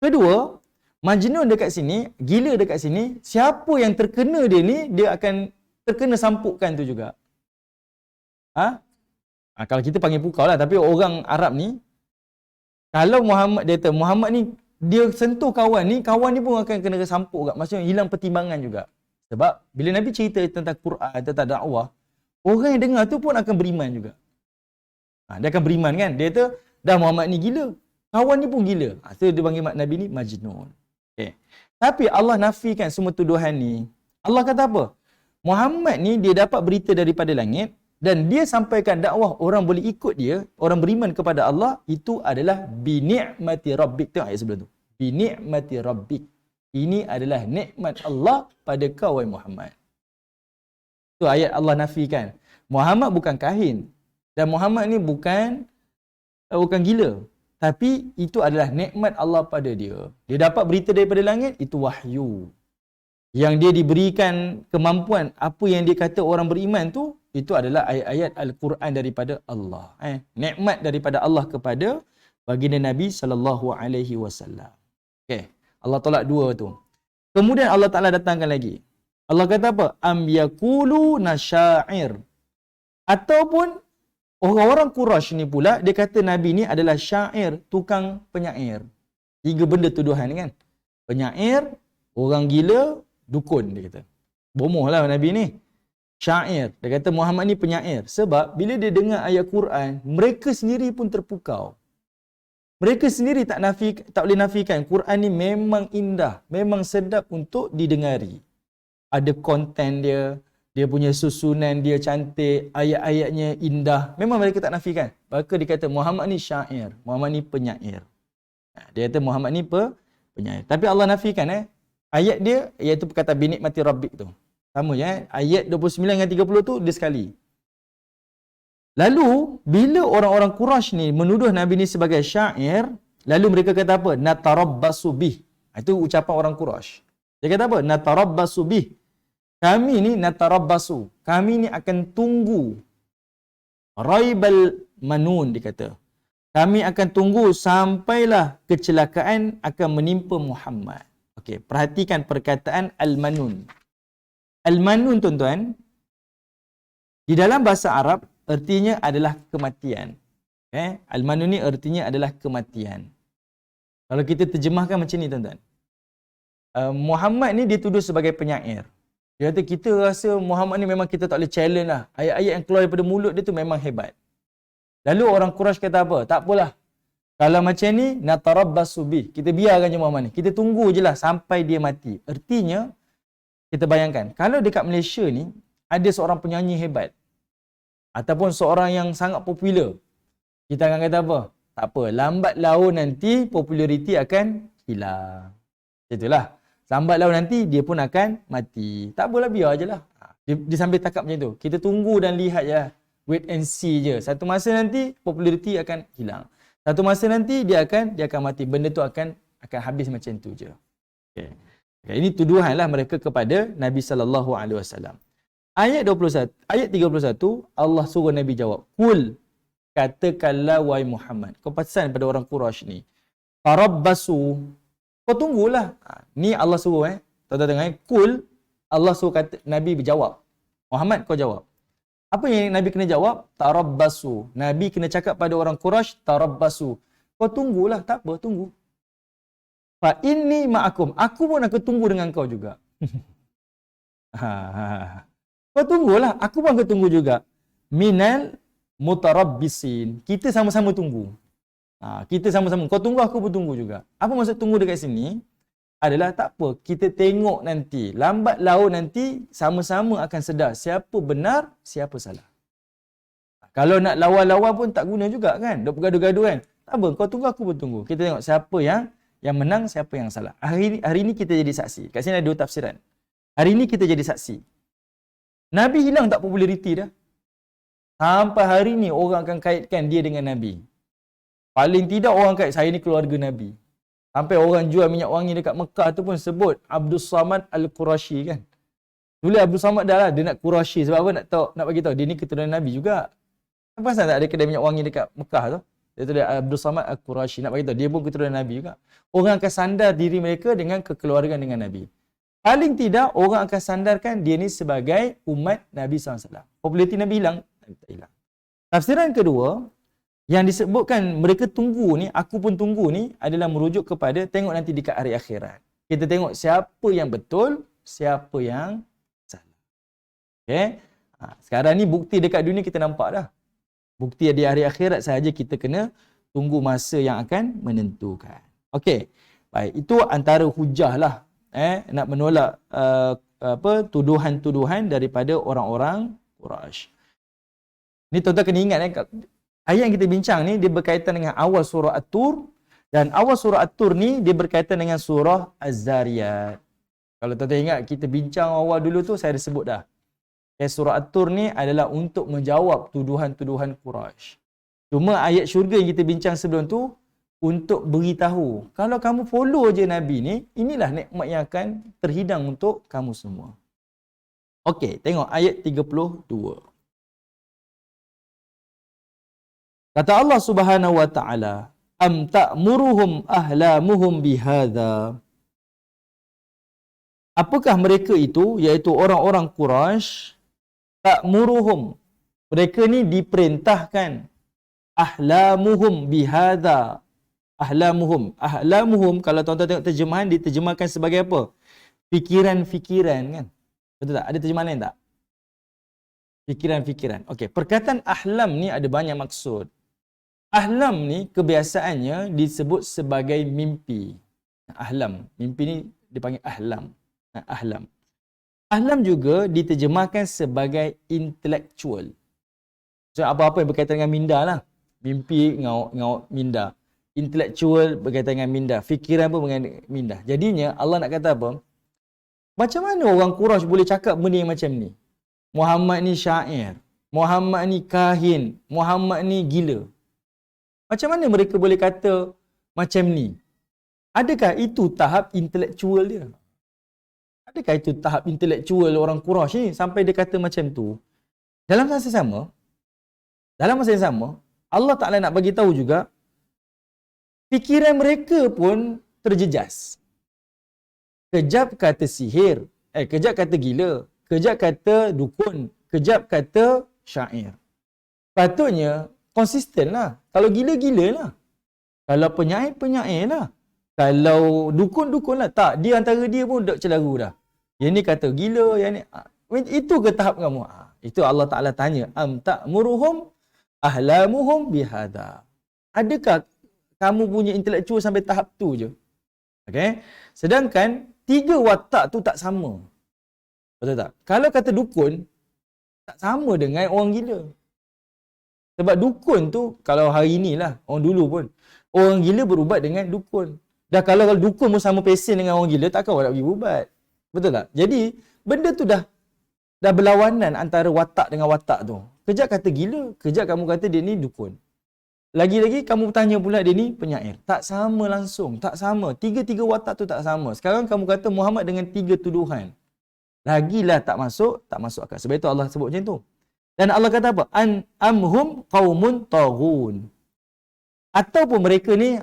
Kedua, majnun dekat sini, gila dekat sini, siapa yang terkena dia ni, dia akan terkena sampukkan tu juga. Kalau kita panggil pukau lah. Tapi orang Arab ni, kalau Muhammad ni, dia sentuh kawan ni pun akan kena sampuk juga. Maksudnya hilang pertimbangan juga. Sebab bila Nabi cerita tentang Quran, tentang dakwah, orang yang dengar tu pun akan beriman juga. Dia akan beriman kan. Dia kata, dah Muhammad ni gila. Kawan ni pun gila. So dia panggil Nabi ni majnun. Okay. Tapi Allah nafikan semua tuduhan ni. Allah kata apa? Muhammad ni dia dapat berita daripada langit dan dia sampaikan dakwah orang boleh ikut dia, orang beriman kepada Allah, itu adalah bi ni'mati rabbik. Tengok ayat sebelum tu. Bi ni'mati rabbik. Ini adalah nikmat Allah pada kau wahai Muhammad. Tu ayat Allah nafikan. Muhammad bukan kahin dan Muhammad ni bukan gila. Tapi itu adalah nikmat Allah pada dia. Dia dapat berita daripada langit, itu wahyu. Yang dia diberikan kemampuan, apa yang dia kata orang beriman tu, itu adalah ayat-ayat Al-Quran daripada Allah. Nikmat daripada Allah kepada baginda Nabi SAW. Okay. Allah tolak dua tu. Kemudian Allah Ta'ala datangkan lagi. Allah kata apa? Am yakulu nasyair. Ataupun orang-orang Quraisy ni pula, dia kata Nabi ni adalah syair, tukang penyair. Tiga benda tuduhan kan. Penyair, orang gila, dukun dia kata. Bomoh lah Nabi ni. Syair. Dia kata Muhammad ni penyair. Sebab bila dia dengar ayat Quran, mereka sendiri pun terpukau. Mereka sendiri tak boleh nafikan. Quran ni memang indah. Memang sedap untuk didengari. Ada konten dia. Dia punya susunan dia cantik. Ayat-ayatnya indah. Memang mereka tak nafikan. Maka dia kata Muhammad ni syair. Muhammad ni penyair. Dia kata Muhammad ni penyair. Tapi Allah nafikan ayat dia, iaitu perkataan binikmati rabbik tu. Sama je ayat 29 dengan 30 tu dia sekali. Lalu bila orang-orang Quraisy ni menuduh Nabi ni sebagai syair, lalu mereka kata apa? Natarabbasu bih. Itu ucapan orang Quraisy. Dia kata apa? Natarabbasu bih. Kami ni natarabbasu. Kami ni akan tunggu. Raibal manun dia kata. Kami akan tunggu sampailah kecelakaan akan menimpa Muhammad. Okey, perhatikan perkataan al-manun. Al-manun tuan-tuan, di dalam bahasa Arab artinya adalah kematian. Al-manun ni artinya adalah kematian. Kalau kita terjemahkan macam ni tuan-tuan. Muhammad ni dituduh sebagai penyair. Dia kata kita rasa Muhammad ni memang kita tak boleh challenge lah. Ayat-ayat yang keluar daripada mulut dia tu memang hebat. Lalu orang Quraisy kata apa? Tak apalah. Kalau macam ni, natarabbasu bih. Kita biarkan je Muhammad ni. Kita tunggu je lah sampai dia mati. Artinya, kita bayangkan, kalau dekat Malaysia ni, ada seorang penyanyi hebat. Ataupun seorang yang sangat popular. Kita akan kata apa? Tak apa, lambat laun nanti populariti akan hilang. Itulah. Lambat laun nanti dia pun akan mati. Tak apalah, biar je lah. Dia sambil takap macam tu. Kita tunggu dan lihat je lah. Wait and see je. Satu masa nanti populariti akan hilang. Satu masa nanti dia akan mati. Benda tu akan habis macam tu je. Okay. Ini tuduhanlah mereka kepada Nabi SAW. Ayat 21, ayat 31, Allah suruh Nabi jawab. Kul, katakanlah wahai Muhammad. Kau pesan pada orang Quraisy ni. Farabbasu. Kau tunggulah. Ni Allah suruh Tuan-tuan dengar. Kul, Allah suruh kata, Nabi berjawab. Muhammad kau jawab. Apa yang Nabi kena jawab? Tarabbasu. Nabi kena cakap pada orang Quraisy, tarabbasu. Kau tunggulah, tak apa, tunggu. Fa inni ma'akum. Aku pun akan tunggu dengan kau juga. Kau tunggulah, aku pun akan tunggu juga. Minal mutarabbisin. Kita sama-sama tunggu. Kita sama-sama. Kau tunggu, aku pun tunggu juga. Apa maksud tunggu dekat sini? Adalah tak apa, kita tengok nanti. Lambat laun nanti sama-sama akan sedar siapa benar, siapa salah. Kalau nak lawan-lawan pun tak guna juga kan. Duk bergaduh-gaduh kan. Tak apa, kau tunggu, aku pun tunggu. Kita tengok siapa yang menang, siapa yang salah. Hari ini kita jadi saksi. Kat sini ada 2 tafsiran. Hari ini kita jadi saksi. Nabi hilang tak populariti dah. Sampai hari ni orang akan kaitkan dia dengan Nabi. Paling tidak orang kait, saya ni keluarga Nabi. Sampai orang jual minyak wangi dekat Mekah tu pun sebut Abdul Samad Al-Qurashi kan. Tulis Abdul Samad dah lah, dia nak Qurashi. Sebab apa? Nak bagi tahu dia ni keturunan Nabi juga. Apa pasal tak ada kedai minyak wangi dekat Mekah tu? Dia tulis Abdul Samad Al-Qurashi. Nak bagi tahu dia pun keturunan Nabi juga. Orang akan sandar diri mereka dengan kekeluargaan dengan Nabi. Paling tidak orang akan sandarkan dia ni sebagai umat Nabi SAW. Populariti Nabi hilang? Tak hilang. Tafsiran kedua, yang disebutkan mereka tunggu ni, aku pun tunggu ni, adalah merujuk kepada tengok nanti dekat hari akhirat. Kita tengok siapa yang betul, siapa yang salah. Okay? Sekarang ni bukti dekat dunia kita nampak dah. Bukti di hari akhirat sahaja kita kena tunggu masa yang akan menentukan. Okey. Baik, itu antara hujah lah nak menolak tuduhan-tuduhan daripada orang-orang Quraisy. Ni tuan-tuan kena ingat ayat yang kita bincang ni dia berkaitan dengan awal surah At-Tur, dan awal surah At-Tur ni dia berkaitan dengan surah Az-Zariyat. Kalau tuan-tuan ingat kita bincang awal dulu tu saya ada sebut dah. Surah At-Tur ni adalah untuk menjawab tuduhan-tuduhan Quraisy. Cuma ayat syurga yang kita bincang sebelum tu untuk beritahu, kalau kamu follow je Nabi ni, inilah nikmat yang akan terhidang untuk kamu semua. Okey, tengok ayat 32. Kata Allah Subhanahu wa taala, am ta'muruhum ahlamuhum bihadza. Apakah mereka itu, iaitu orang-orang Quraisy, ta'muruhum, mereka ni diperintahkan, ahlamuhum bihadza. Ahlamuhum kalau tuan-tuan tengok terjemahan diterjemahkan sebagai apa? Fikiran-fikiran kan? Betul tak? Ada terjemahan lain tak? Fikiran-fikiran. Okey, perkataan ahlam ni ada banyak maksud. Ahlam ni kebiasaannya disebut sebagai mimpi. Ahlam. Mimpi ni dipanggil ahlam. Ahlam. Ahlam juga diterjemahkan sebagai intellectual. So, apa-apa yang berkaitan dengan minda lah. Mimpi, ngauk minda. Intellectual berkaitan dengan minda. Fikiran pun berkaitan dengan minda. Jadinya Allah nak kata apa? Macam mana orang Quraisy boleh cakap benda yang macam ni? Muhammad ni syair. Muhammad ni kahin. Muhammad ni gila. Macam mana mereka boleh kata macam ni? Adakah itu tahap intelektual dia? Adakah itu tahap intelektual orang Quraisy ni sampai dia kata macam tu? Dalam masa yang sama, Allah Ta'ala nak bagi tahu juga, fikiran mereka pun terjejas. Kejap kata sihir, kejap kata gila, kejap kata dukun, kejap kata syair. Patutnya konsisten lah. Kalau gila-gila lah. Kalau penyair lah. Kalau dukun lah. Tak, dia antara dia pun dah celaru dah. Yang ni kata gila, yang ni. Itu ke tahap kamu? Itu Allah Ta'ala tanya. Am ta'muruhum ahlamuhum bihadza. Adakah kamu punya intelektual sampai tahap tu je? Okay? Sedangkan 3 watak tu tak sama. Betul tak? Kalau kata dukun, tak sama dengan orang gila. Sebab dukun tu, kalau hari ni lah, orang dulu pun, orang gila berubat dengan dukun. Dah kalau dukun pun sama pesen dengan orang gila, takkan orang nak pergi berubat. Betul tak? Jadi, benda tu dah berlawanan antara watak dengan watak tu. Kejap kata gila, kejap kamu kata dia ni dukun. Lagi-lagi kamu tanya pula dia ni penyair. Tak sama langsung, tak sama. 3 watak tu tak sama. Sekarang kamu kata Muhammad dengan 3 tuduhan. Lagilah tak masuk akal. Sebab itu Allah sebut macam tu. Dan Allah kata apa? Amhum qaumun taghun. Ataupun mereka ni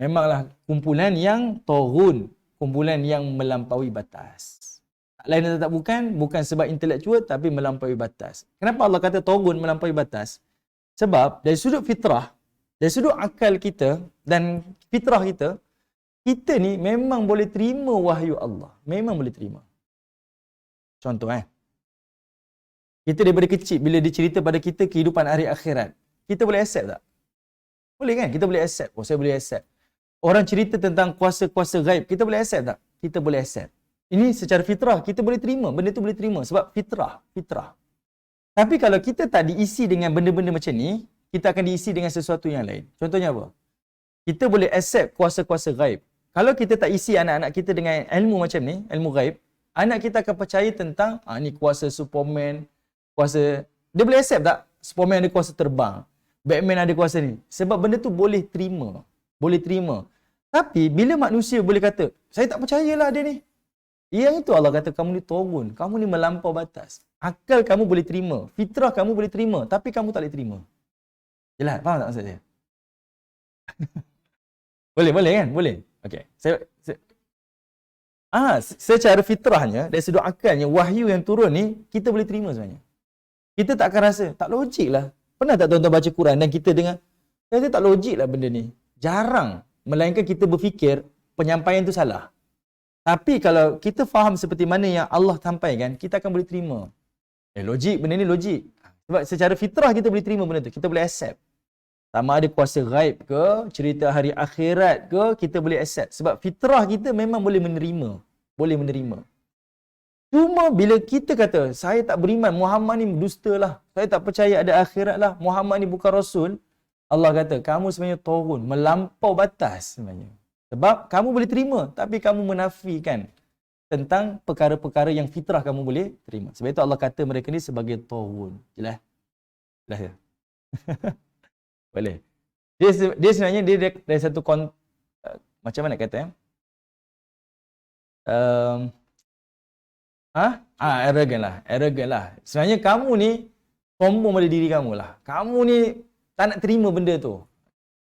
memanglah kumpulan yang taghun, kumpulan yang melampaui batas. Tak lain dan tak bukan sebab intelektual tapi melampaui batas. Kenapa Allah kata taghun, melampaui batas? Sebab dari sudut fitrah, dari sudut akal kita dan fitrah kita, kita ni memang boleh terima wahyu Allah. Memang boleh terima. Contoh kita daripada kecil, bila dicerita pada kita kehidupan hari akhirat, kita boleh accept tak? Boleh kan? Kita boleh accept. Saya boleh accept. Orang cerita tentang kuasa-kuasa gaib, kita boleh accept tak? Kita boleh accept. Ini secara fitrah, kita boleh terima. Benda tu boleh terima. Sebab fitrah. Tapi kalau kita tak diisi dengan benda-benda macam ni, kita akan diisi dengan sesuatu yang lain. Contohnya apa? Kita boleh accept kuasa-kuasa gaib. Kalau kita tak isi anak-anak kita dengan ilmu macam ni, ilmu gaib, anak kita akan percaya tentang ni kuasa Superman, kuasa, dia boleh accept tak? Superman ada kuasa terbang, Batman ada kuasa ni. Sebab benda tu boleh terima. Boleh terima. Tapi bila manusia boleh kata, saya tak percayalah dia ni. Yang itu Allah kata, kamu ni turun, kamu ni melampau batas. Akal kamu boleh terima, fitrah kamu boleh terima, tapi kamu tak boleh terima. Jelas? Faham tak maksud saya? Boleh kan? Boleh. Okey. Secara fitrahnya, dari sudut akalnya, wahyu yang turun ni, kita boleh terima sebenarnya. Kita tak akan rasa, tak logik lah. Pernah tak tuan-tuan baca Quran dan kita dengar, kata tak logik lah benda ni. Jarang. Melainkan kita berfikir, penyampaian tu salah. Tapi kalau kita faham seperti mana yang Allah sampaikan, kita akan boleh terima. Logik, benda ni logik. Sebab secara fitrah kita boleh terima benda tu. Kita boleh accept. Sama ada kuasa gaib ke, cerita hari akhirat ke, kita boleh accept. Sebab fitrah kita memang boleh menerima. Boleh menerima. Cuma bila kita kata, saya tak beriman, Muhammad ni dusta lah. Saya tak percaya ada akhirat lah. Muhammad ni bukan Rasul. Allah kata, kamu sebenarnya turun, melampau batas sebenarnya. Sebab kamu boleh terima, tapi kamu menafikan tentang perkara-perkara yang fitrah kamu boleh terima. Sebab itu Allah kata mereka ni sebagai turun. Jelas? Jelas ya? Boleh. Dia sebenarnya dia dari satu macam mana kata ya? Arrogant lah. Sebenarnya kamu ni sombong pada diri kamu lah. Kamu ni tak nak terima benda tu.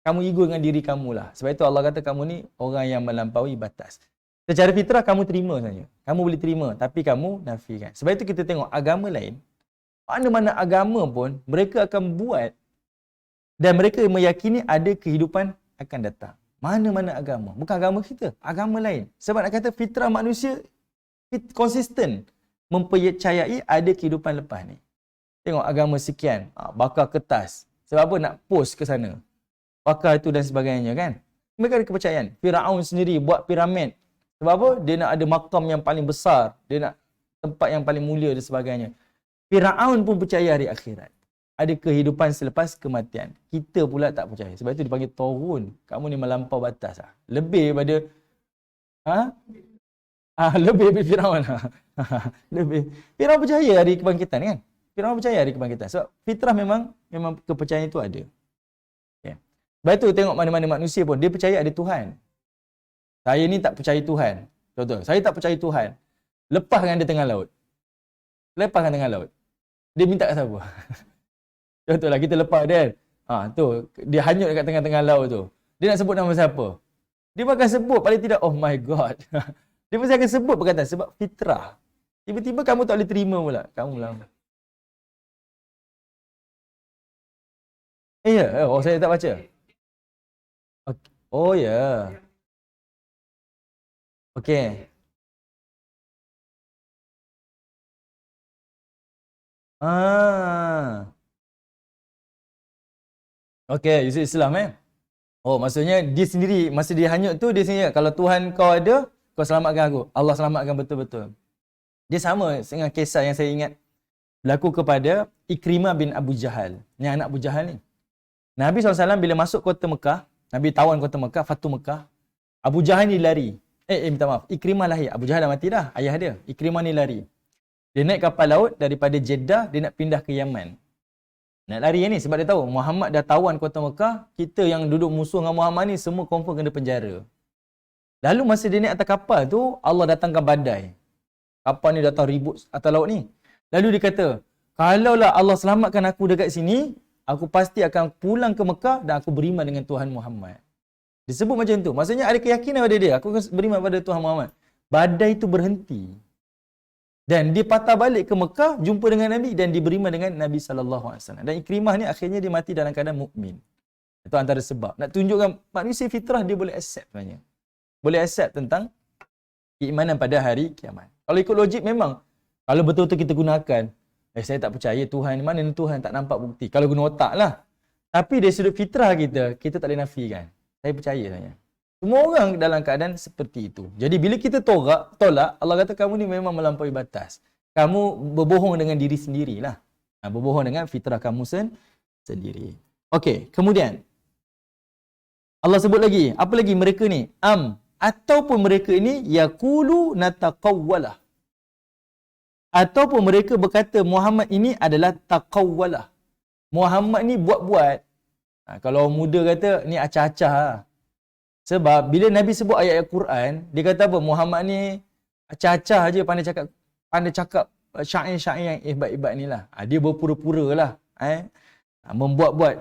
Kamu ego dengan diri kamu lah. Sebab itu Allah kata kamu ni orang yang melampaui batas. Secara fitrah kamu terima sebenarnya. Kamu boleh terima, tapi kamu nafikan. Sebab itu kita tengok agama lain. Mana-mana agama pun, mereka akan buat dan mereka meyakini ada kehidupan akan datang. Mana-mana agama. Bukan agama kita, agama lain. Sebab nak kata fitrah manusia konsisten mempercayai ada kehidupan lepas ni. Tengok agama sekian, bakar kertas. Sebab apa? Nak post ke sana. Bakar itu dan sebagainya kan. Mereka ada kepercayaan. Firaun sendiri buat piramid. Sebab apa? Dia nak ada makam yang paling besar. Dia nak tempat yang paling mulia dan sebagainya. Firaun pun percaya hari akhirat. Ada kehidupan selepas kematian. Kita pula tak percaya. Sebab itu dipanggil turun. Kamu ni melampau batas. Lebih daripada lebih daripada Firaun. Lebih. Firaun percaya hari kebangkitan kan? Firaun percaya hari kebangkitan. Sebab fitrah memang kepercayaan itu ada. Sebab itu tengok mana-mana manusia pun, dia percaya ada Tuhan. Saya ni tak percaya Tuhan. Contoh, saya tak percaya Tuhan. Lepaskan dia tengah laut. Lepaskan tengah laut. Dia minta kat siapa? Contohlah, kita lepas dia. Tu, dia hanyut dekat tengah-tengah laut tu. Dia nak sebut nama siapa? Dia akan sebut paling tidak, oh my God. Dia pasti akan sebut perkataan sebab fitrah. Tiba-tiba kamu tak boleh terima pula. Kamu lama. Ya, oh saya tak baca. Oh ya. Okey. Okey, Yusuf Islam Oh, maksudnya dia sendiri, masa dia hanyut tu, dia sendiri, kalau Tuhan kau ada, kau selamatkan aku. Allah selamatkan betul-betul. Dia sama dengan kisah yang saya ingat berlaku kepada Ikrimah bin Abu Jahal. Ni anak Abu Jahal ni. Nabi SAW bila masuk kota Mekah, Nabi tawan kota Mekah, Fatu Mekah, Abu Jahal ni lari. Minta maaf. Ikrimah lahir. Abu Jahal dah mati dah, ayah dia. Ikrimah ni lari. Dia naik kapal laut daripada Jeddah, dia nak pindah ke Yaman. Nak lari ni sebab dia tahu Muhammad dah tawan kota Mekah, kita yang duduk musuh dengan Muhammad ni semua confirm kena penjara. Lalu masa dia naik atas kapal tu, Allah datangkan badai. Kapal ni datang ribut atas laut ni. Lalu dia kata, kalaulah Allah selamatkan aku dekat sini, aku pasti akan pulang ke Mekah dan aku beriman dengan Tuhan Muhammad. Disebut macam tu. Maksudnya ada keyakinan pada dia, aku akan beriman pada Tuhan Muhammad. Badai itu berhenti. Dan dia patah balik ke Mekah, jumpa dengan Nabi dan diberiman dengan Nabi SAW. Dan Ikrimah ni akhirnya dia mati dalam keadaan mukmin. Itu antara sebab. Nak tunjukkan manusia fitrah dia boleh accept sebenarnya. Boleh accept tentang keimanan pada hari kiamat. Kalau ikut logik memang, kalau betul-betul kita gunakan, saya tak percaya Tuhan, mana ni Tuhan, tak nampak bukti. Kalau guna otak lah. Tapi dari sudut fitrah kita tak boleh nafikan. Saya percaya sebenarnya. Semua orang dalam keadaan seperti itu. Jadi bila kita tolak, Allah kata kamu ni memang melampaui batas. Kamu berbohong dengan diri sendirilah. Berbohong dengan fitrah kamu sendiri. Okey, kemudian Allah sebut lagi, apa lagi mereka ni? Ataupun mereka ini yaqulu nataqawwalah. Ataupun mereka berkata Muhammad ini adalah taqawwalah. Muhammad ni buat-buat. Kalau orang muda kata ni acah-acah lah. Sebab bila Nabi sebut ayat-ayat Quran, dia kata apa? Muhammad ni acah-acah aje pandai cakap syair-syair yang hebat-hebat ni lah. Dia berpura-pura lah. Membuat-buat,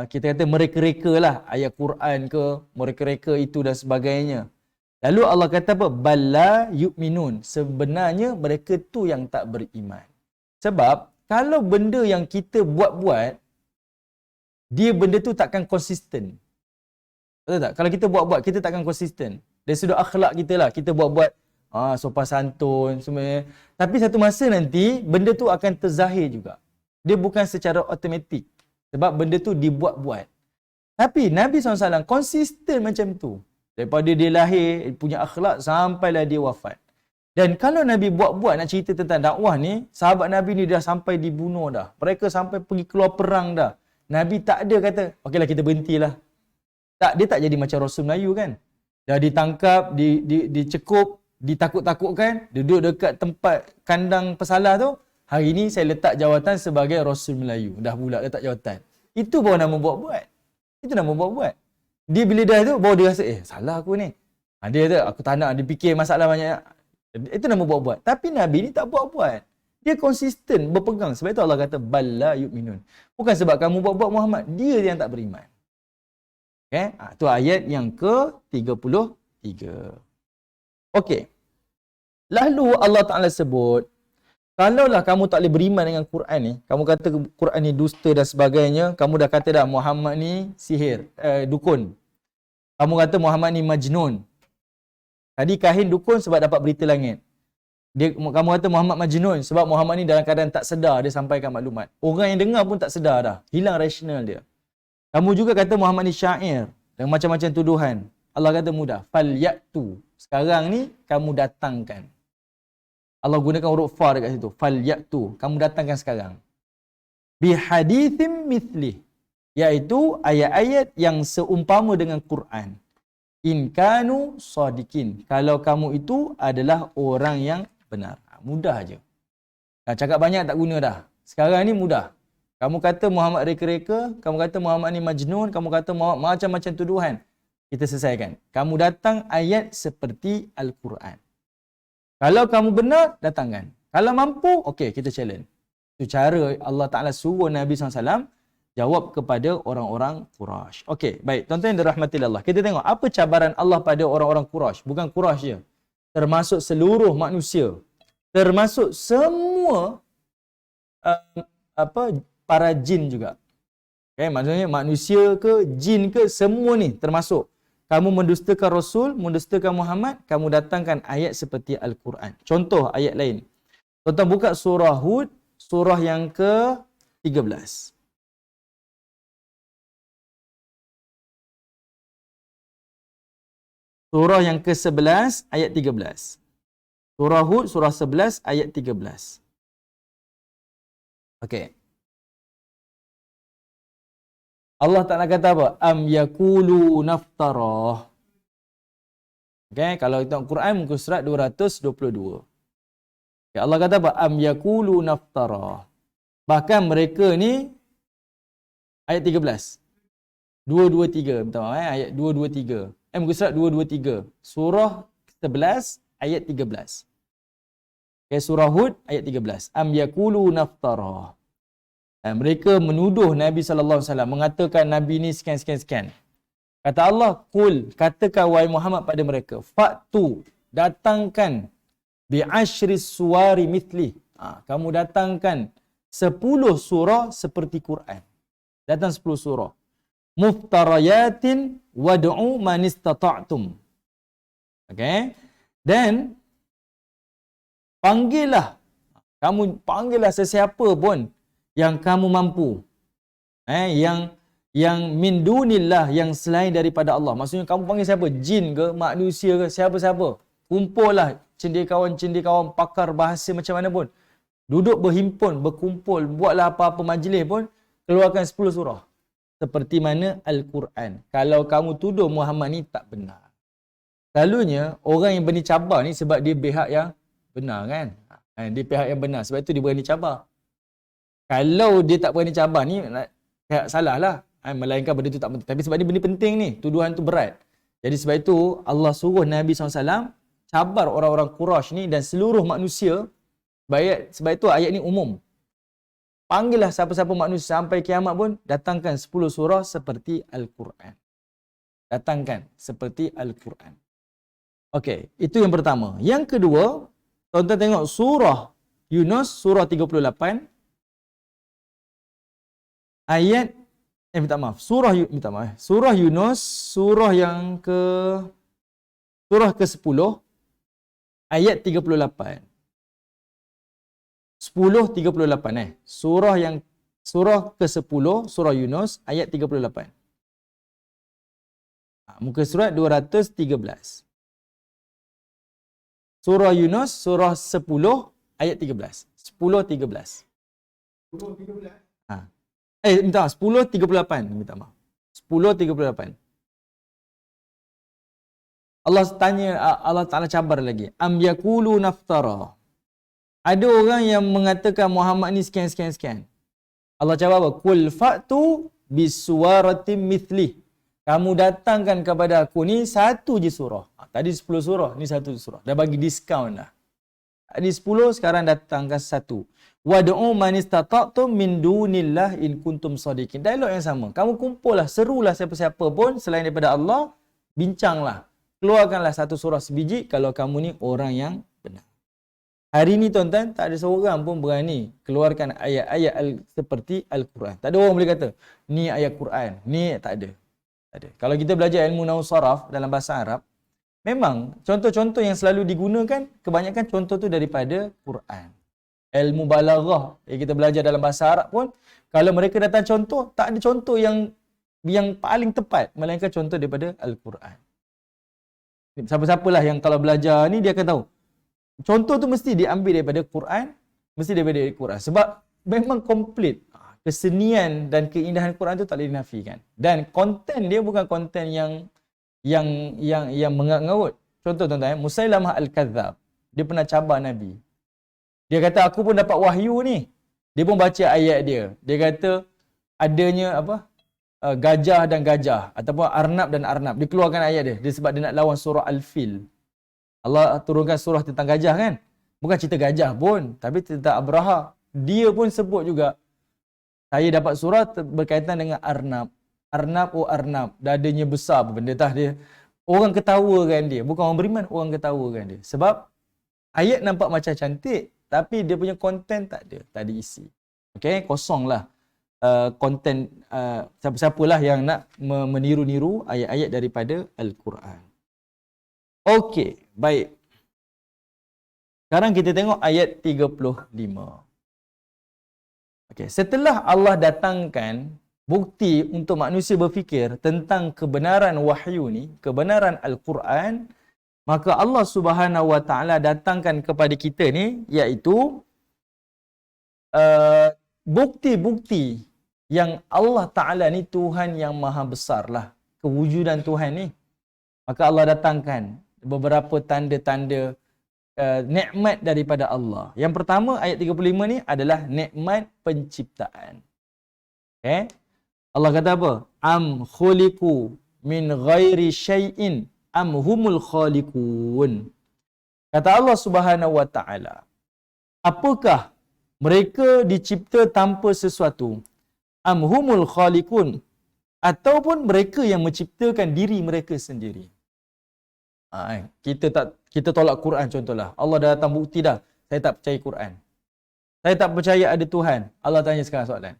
kita kata mereka-reka lah ayat Quran ke, mereka-reka itu dan sebagainya. Lalu Allah kata apa? Bala yu'minun. Sebenarnya mereka tu yang tak beriman. Sebab kalau benda yang kita buat-buat, benda tu takkan konsisten. Betul tak? Kalau kita buat-buat, kita takkan konsisten. Dari sudut akhlak kita lah, kita buat-buat sopan santun sebenarnya. Tapi satu masa nanti, benda tu akan terzahir juga. Dia bukan secara automatik. Sebab benda tu dibuat-buat. Tapi Nabi SAW konsisten macam tu. Daripada dia lahir, punya akhlak sampailah dia wafat. Dan kalau Nabi buat-buat nak cerita tentang dakwah ni, sahabat Nabi ni dah sampai dibunuh dah. Mereka sampai pergi keluar perang dah. Nabi tak ada kata, okeylah kita berhentilah. Tak, dia tak jadi macam Rasul Melayu kan. Dah ditangkap, dicekup, ditakut-takutkan, duduk dekat tempat kandang pesalah tu. Hari ni saya letak jawatan sebagai Rasul Melayu. Dah pula letak jawatan. Itu baru nama buat-buat. Itu nama buat-buat. Dia bila dah tu, baru dia rasa, salah aku ni. Dia kata, aku tak nak, dia fikir masalah banyak. Itu nama buat-buat. Tapi Nabi ni tak buat-buat. Dia konsisten, berpegang. Sebab itu Allah kata, bala yu'minun. Bukan sebab kamu buat-buat Muhammad. Dia yang tak beriman. Okay? Itu ayat yang ke-33. Okey. Lalu Allah Ta'ala sebut, kalaulah kamu tak boleh beriman dengan Quran ni, kamu kata Quran ni dusta dan sebagainya, kamu dah kata dah Muhammad ni sihir, dukun. Kamu kata Muhammad ni majnun. Tadi kahin dukun sebab dapat berita langit. Kamu kata Muhammad majnun sebab Muhammad ni dalam keadaan tak sedar dia sampaikan maklumat. Orang yang dengar pun tak sedar dah. Hilang rasional dia. Kamu juga kata Muhammad ni syair dan macam-macam tuduhan. Allah kata mudah. Falyatu. Sekarang ni kamu datangkan. Allah gunakan huruf fa dekat situ. Falyatu. Kamu datangkan sekarang. Bihadithim mithlih. Iaitu ayat-ayat yang seumpama dengan Quran. In kanu sadikin. Kalau kamu itu adalah orang yang benar. Mudah aja. Cakap banyak tak guna dah. Sekarang ni mudah. Kamu kata Muhammad reka-reka, kamu kata Muhammad ni majnun, kamu kata Muhammad macam-macam tuduhan. Kita selesaikan. Kamu datang ayat seperti Al-Quran. Kalau kamu benar, datangkan. Kalau mampu, okey, kita challenge. Itu cara Allah Ta'ala suruh Nabi SAW jawab kepada orang-orang Quraisy. Okey, baik. Tuan-tuan yang dirahmati Allah. Kita tengok apa cabaran Allah pada orang-orang Quraisy. Bukan Quraisy je. Termasuk seluruh manusia. Termasuk semua para jin juga. Okay, maksudnya manusia ke, jin ke, semua ni termasuk. Kamu mendustakan Rasul, mendustakan Muhammad, kamu datangkan ayat seperti Al-Quran. Contoh ayat lain. Tuan-tuan buka surah Hud, surah yang ke-13. Surah yang ke-11 ayat 13. Surah Hud, surah 11 ayat 13. Okey. Allah Ta'ala kata apa? Am yakulu naftarah. Okay, kalau kita tengok Quran, muka surat 222. Okay, Allah kata apa? Am yakulu naftarah. Bahkan mereka ni, ayat 13. 223. Minta maaf, ayat 223. Muka surat 223. Surah 11, ayat 13. Okay, surah Hud, ayat 13. Am yakulu naftarah. Mereka menuduh Nabi SAW, mengatakan Nabi ni sekian. Kata Allah, Qul, katakan wahai Muhammad pada mereka, Fa'tu, datangkan, bi'ashri suwari mithli. Kamu datangkan 10 surah seperti Quran. Datang 10 surah. Muftarayatin wad'u man istata'tum. Okay? Dan, panggillah sesiapa pun yang kamu mampu. Yang min dunillah, yang selain daripada Allah. Maksudnya kamu panggil siapa? Jin ke, manusia ke, siapa-siapa. Kumpullah cendekiawan-cendekiawan pakar bahasa macam mana pun. Duduk berhimpun, berkumpul, buatlah apa-apa majlis pun, keluarkan 10 surah. Seperti mana Al-Quran. Kalau kamu tuduh Muhammad ni tak benar. Selalunya, orang yang berani cabar ni sebab dia pihak yang benar kan. Dia pihak yang benar, sebab itu dia berani cabar. Kalau dia tak berani cabar ni, pihak salah lah. Melainkan benda tu tak penting. Tapi sebab ni benda penting ni, tuduhan tu berat. Jadi sebab itu, Allah suruh Nabi SAW cabar orang-orang Quraisy ni dan seluruh manusia. Sebab itu ayat ni umum. Panggillah siapa-siapa manusia sampai kiamat pun, datangkan 10 surah seperti Al-Quran. Datangkan seperti Al-Quran. Okey, itu yang pertama. Yang kedua, tuan-tuan tengok surah Yunus, surah 38, ayat, surah Yunus, surah ke-10, ayat 38. 10:38 surah ke-10 surah Yunus ayat 38. Muka surat 213. Surah Yunus surah 10 ayat 13. 10:13. 10:13. 10:38 minta maaf. 10:38. Allah tanya, Allah Taala cabar lagi. Am yaqulu naftara. Ada orang yang mengatakan Muhammad ni sekian. Allah jawab apa? Qul fa'tu bisuwaratin mithli. Kamu datangkan kepada aku ni satu je surah. Tadi 10 surah, ni satu surah. Dah bagi diskaun dah. Tadi 10, sekarang datangkan satu. Wad'u man istata'tum min dunillah in kuntum shadiqin. Dialog yang sama. Kamu kumpullah, serulah siapa-siapa pun selain daripada Allah, bincanglah. Keluarkanlah satu surah sebiji kalau kamu ni orang yang benar. Hari ni tuan-tuan, tak ada seorang pun berani keluarkan ayat-ayat seperti Al-Quran. Tak ada orang boleh kata, ni ayat Quran. Ni tak ada. Kalau kita belajar ilmu nahwu saraf dalam bahasa Arab, memang contoh-contoh yang selalu digunakan, kebanyakan contoh tu daripada Quran. Ilmu balaghah yang kita belajar dalam bahasa Arab pun, kalau mereka datang contoh, tak ada contoh yang paling tepat, melainkan contoh daripada Al-Quran. Siapa-siapalah yang kalau belajar ni, dia akan tahu. Contoh tu mesti diambil daripada Quran, mesti daripada Quran. Sebab memang komplit. Kesenian dan keindahan Quran tu tak boleh dinafikan. Dan konten dia bukan konten yang mengarut-ngarut. Contoh tuan-tuan, Musailamah Al-Kadzab, dia pernah cabar Nabi. Dia kata, aku pun dapat wahyu ni. Dia pun baca ayat dia. Dia kata, adanya gajah dan gajah. Ataupun arnab dan arnab. Dia keluarkan ayat dia. Dia sebab dia nak lawan surah Al-Fil. Allah turunkan surah tentang gajah kan. Bukan cerita gajah pun. Tapi tentang Abraha. Dia pun sebut juga. Saya dapat surah berkaitan dengan arnab. Arnab. Dadanya besar apa benda tah dia. Orang ketawakan dia. Bukan orang beriman, orang ketawakan dia. Sebab ayat nampak macam cantik. Tapi dia punya konten tak ada. Tak ada isi. Okay, kosonglah. Konten siapa-siapalah yang nak meniru-niru ayat-ayat daripada Al-Quran. Okey, baik. Sekarang kita tengok ayat 35. Okey, setelah Allah datangkan bukti untuk manusia berfikir tentang kebenaran wahyu ni, kebenaran Al-Quran, maka Allah Subhanahu Wa Taala datangkan kepada kita ni, iaitu bukti-bukti yang Allah Ta'ala ni Tuhan yang maha besar lah. Kewujudan Tuhan ni. Maka Allah datangkan beberapa tanda-tanda nikmat daripada Allah. Yang pertama, ayat 35 ni adalah nikmat penciptaan. Okay? Allah kata apa? Am khuliqu min ghairi syai'in am humul khaliqun. Kata Allah Subhanahu Wa Ta'ala, apakah mereka dicipta tanpa sesuatu? Am humul khaliqun, ataupun mereka yang menciptakan diri mereka sendiri. Kita tolak Quran contohlah. Allah dah datang bukti dah. Saya tak percaya Quran. Saya tak percaya ada Tuhan. Allah tanya sekarang soalan.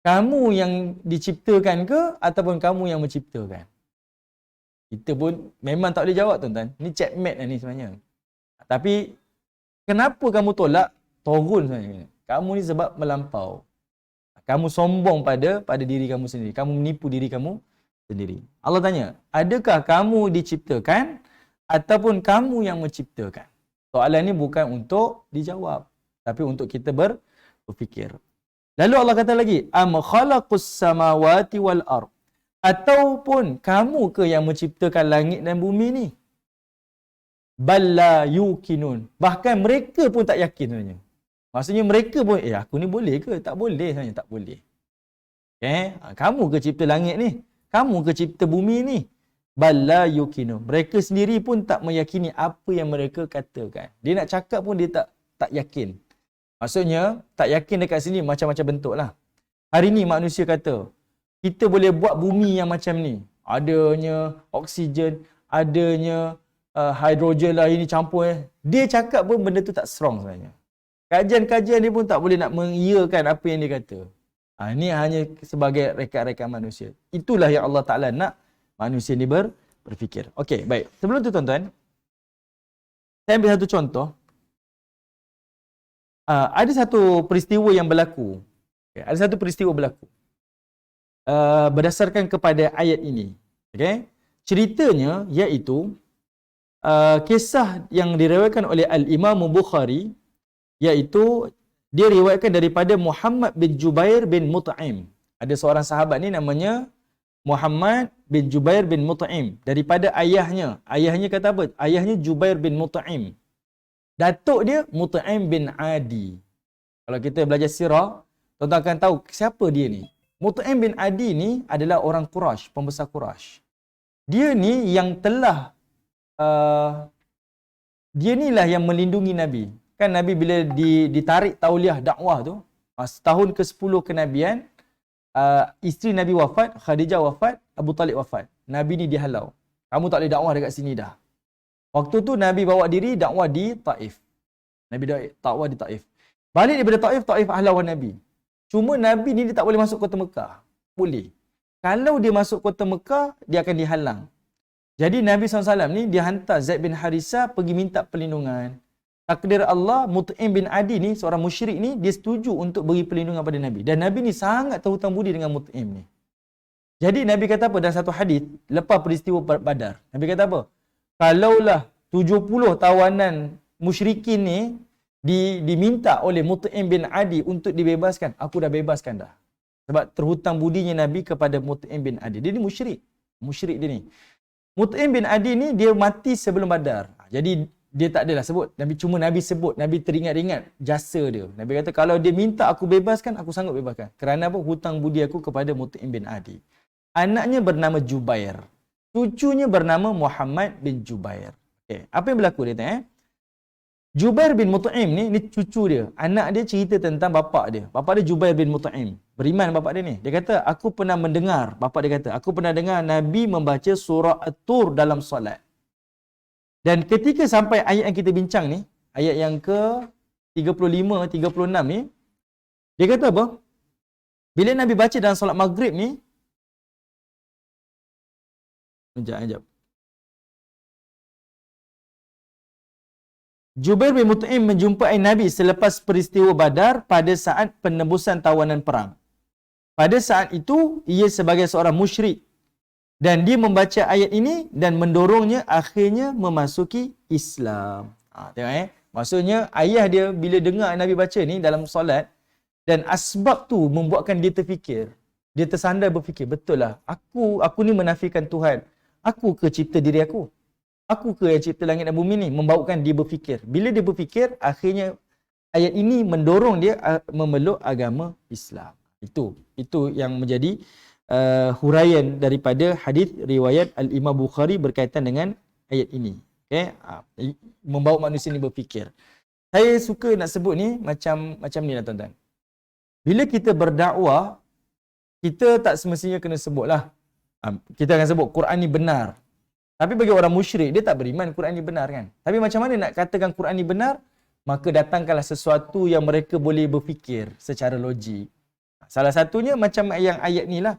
Kamu yang diciptakan ke ataupun kamu yang menciptakan? Kita pun memang tak boleh jawab tuan-tuan. Ni checkmate lah ni sebenarnya. Tapi kenapa kamu tolak? Turun sebenarnya. Kamu ni sebab melampau. Kamu sombong pada diri kamu sendiri. Kamu menipu diri kamu sendiri. Allah tanya, adakah kamu diciptakan ataupun kamu yang menciptakan? Soalan ni bukan untuk dijawab. tapi untuk kita berfikir. Lalu Allah kata lagi, am khalaqus samawati wal ard, ataupun kamu ke yang menciptakan langit dan bumi ni? Balla yuqinun, bahkan mereka pun tak yakin sebenarnya. Maksudnya mereka pun, aku ni boleh ke? Tak boleh sebenarnya, tak boleh. Kamu ke cipta langit ni? Kamu ke cipta bumi ni? Balla yuqinun, mereka sendiri pun tak meyakini apa yang mereka katakan. Dia nak cakap pun dia tak yakin. Maksudnya, tak yakin dekat sini macam-macam bentuk lah. Hari ni manusia kata, kita boleh buat bumi yang macam ni. Adanya oksigen, adanya hidrogen lah, ini campur. Dia cakap pun benda tu tak strong sebenarnya. Kajian-kajian dia pun tak boleh nak mengiyakan apa yang dia kata. Ini hanya sebagai rekan-rekan manusia. Itulah yang Allah Ta'ala nak manusia ni berfikir. Okey, baik. Sebelum tu tuan-tuan, saya ambil satu contoh. Ada satu peristiwa yang berlaku. Okay, ada satu peristiwa berlaku. Berdasarkan kepada ayat ini. Okay? Ceritanya iaitu kisah yang diriwayatkan oleh Al-Imam Bukhari, iaitu dia riwayatkan daripada Muhammad bin Jubair bin Mut'im. Ada seorang sahabat ni namanya Muhammad bin Jubair bin Mut'im. Daripada ayahnya. Ayahnya kata apa? Ayahnya Jubair bin Mut'im. Datuk dia Mut'im bin Adi. Kalau kita belajar sirah, tuan-tuan akan tahu siapa dia ni. Mut'im bin Adi ni adalah orang Quraisy, pembesar Quraisy. Dia ni yang telah dia ni lah yang melindungi Nabi. Kan Nabi bila ditarik tauliah dakwah tu, setahun ke-10 kenabian, isteri Nabi wafat, Khadijah wafat, Abu Talib wafat. Nabi ni dihalau. Kamu tak boleh dakwah dekat sini dah. Waktu tu Nabi bawa diri dakwah di Taif. Nabi dakwah di Taif. Balik daripada Taif, Taif halau Nabi. Cuma Nabi ni dia tak boleh masuk kota Mekah. Boleh. Kalau dia masuk kota Mekah, dia akan dihalang. Jadi Nabi SAW ni dia hantar Zaid bin Harisah pergi minta perlindungan. Takdir Allah, Mut'im bin Adi ni, seorang musyrik ni, dia setuju untuk beri perlindungan pada Nabi. Dan Nabi ni sangat terhutang budi dengan Mut'im ni. Jadi Nabi kata apa dalam satu hadis lepas peristiwa Badar? Nabi kata apa? Kalaulah 70 tawanan musyrikin ni diminta oleh Mut'im bin Adi untuk dibebaskan, aku dah bebaskan dah. Sebab terhutang budinya Nabi kepada Mut'im bin Adi. Dia ni musyrik. Musyrik dia ni. Mut'im bin Adi ni dia mati sebelum Badar. Jadi dia tak adalah sebut. Nabi sebut. Nabi teringat-ingat jasa dia. Nabi kata kalau dia minta aku bebaskan, aku sanggup bebaskan. Kerana apa? Hutang budi aku kepada Mut'im bin Adi. Anaknya bernama Jubair. Cucunya bernama Muhammad bin Jubair. Okay. Apa yang berlaku dia tanya? Jubair bin Mut'im ni cucu dia. Anak dia cerita tentang bapak dia. Bapak dia Jubair bin Mut'im. Beriman bapak dia ni. Dia kata, aku pernah mendengar. Bapak dia kata, aku pernah dengar Nabi membaca surah At-Tur dalam solat. Dan ketika sampai ayat yang kita bincang ni, ayat yang ke 35, 36 ni, dia kata apa? Bila Nabi baca dalam solat maghrib ni, Sekejap. Jubair bin Mut'im menjumpai Nabi selepas peristiwa Badar pada saat penebusan tawanan perang. Pada saat itu, ia sebagai seorang musyrik. Dan dia membaca ayat ini dan mendorongnya akhirnya memasuki Islam. Tengok Maksudnya, ayah dia bila dengar Nabi baca ni dalam solat, dan asbab tu membuatkan dia terfikir. Dia tersandar berfikir, betul lah. Aku ni menafikan Tuhan. Aku ke cipta diri aku? Aku ke yang cipta langit dan bumi ni? Membawakan dia berfikir. Bila dia berfikir, akhirnya ayat ini mendorong dia memeluk agama Islam. Itu yang menjadi huraian daripada hadis riwayat Al-Imam Bukhari berkaitan dengan ayat ini. Okay? Membawa manusia ni berfikir. Saya suka nak sebut ni macam ni lah tuan-tuan. Bila kita berdakwah, kita tak semestinya kena sebutlah. Kita akan sebut Quran ni benar. Tapi bagi orang musyrik, dia tak beriman Quran ni benar kan. Tapi macam mana nak katakan Quran ni benar? Maka datangkanlah sesuatu yang mereka boleh berfikir secara logik. Salah satunya macam yang ayat ni lah.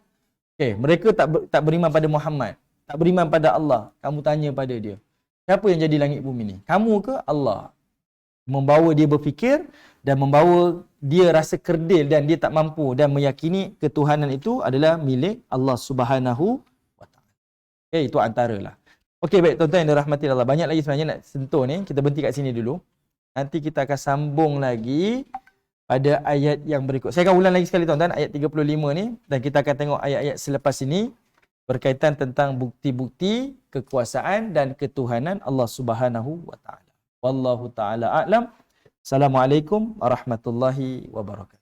Okay, mereka tak beriman pada Muhammad. Tak beriman pada Allah. Kamu tanya pada dia. Siapa yang jadi langit bumi ni? Kamu ke Allah? Membawa dia berfikir dan membawa dia rasa kerdil dan dia tak mampu dan meyakini ketuhanan itu adalah milik Allah Subhanahu wa Ta'ala. Okay, itu antaralah. Okey, baik tuan-tuan yang dirahmati Allah. Banyak lagi sebenarnya nak sentuh ni. Kita berhenti kat sini dulu. Nanti kita akan sambung lagi pada ayat yang berikut. Saya akan ulang lagi sekali tuan-tuan, ayat 35 ni. Dan kita akan tengok ayat-ayat selepas ini berkaitan tentang bukti-bukti kekuasaan dan ketuhanan Allah Subhanahu wa taala. Wallahu taala a'lam. Assalamualaikum warahmatullahi wabarakatuh.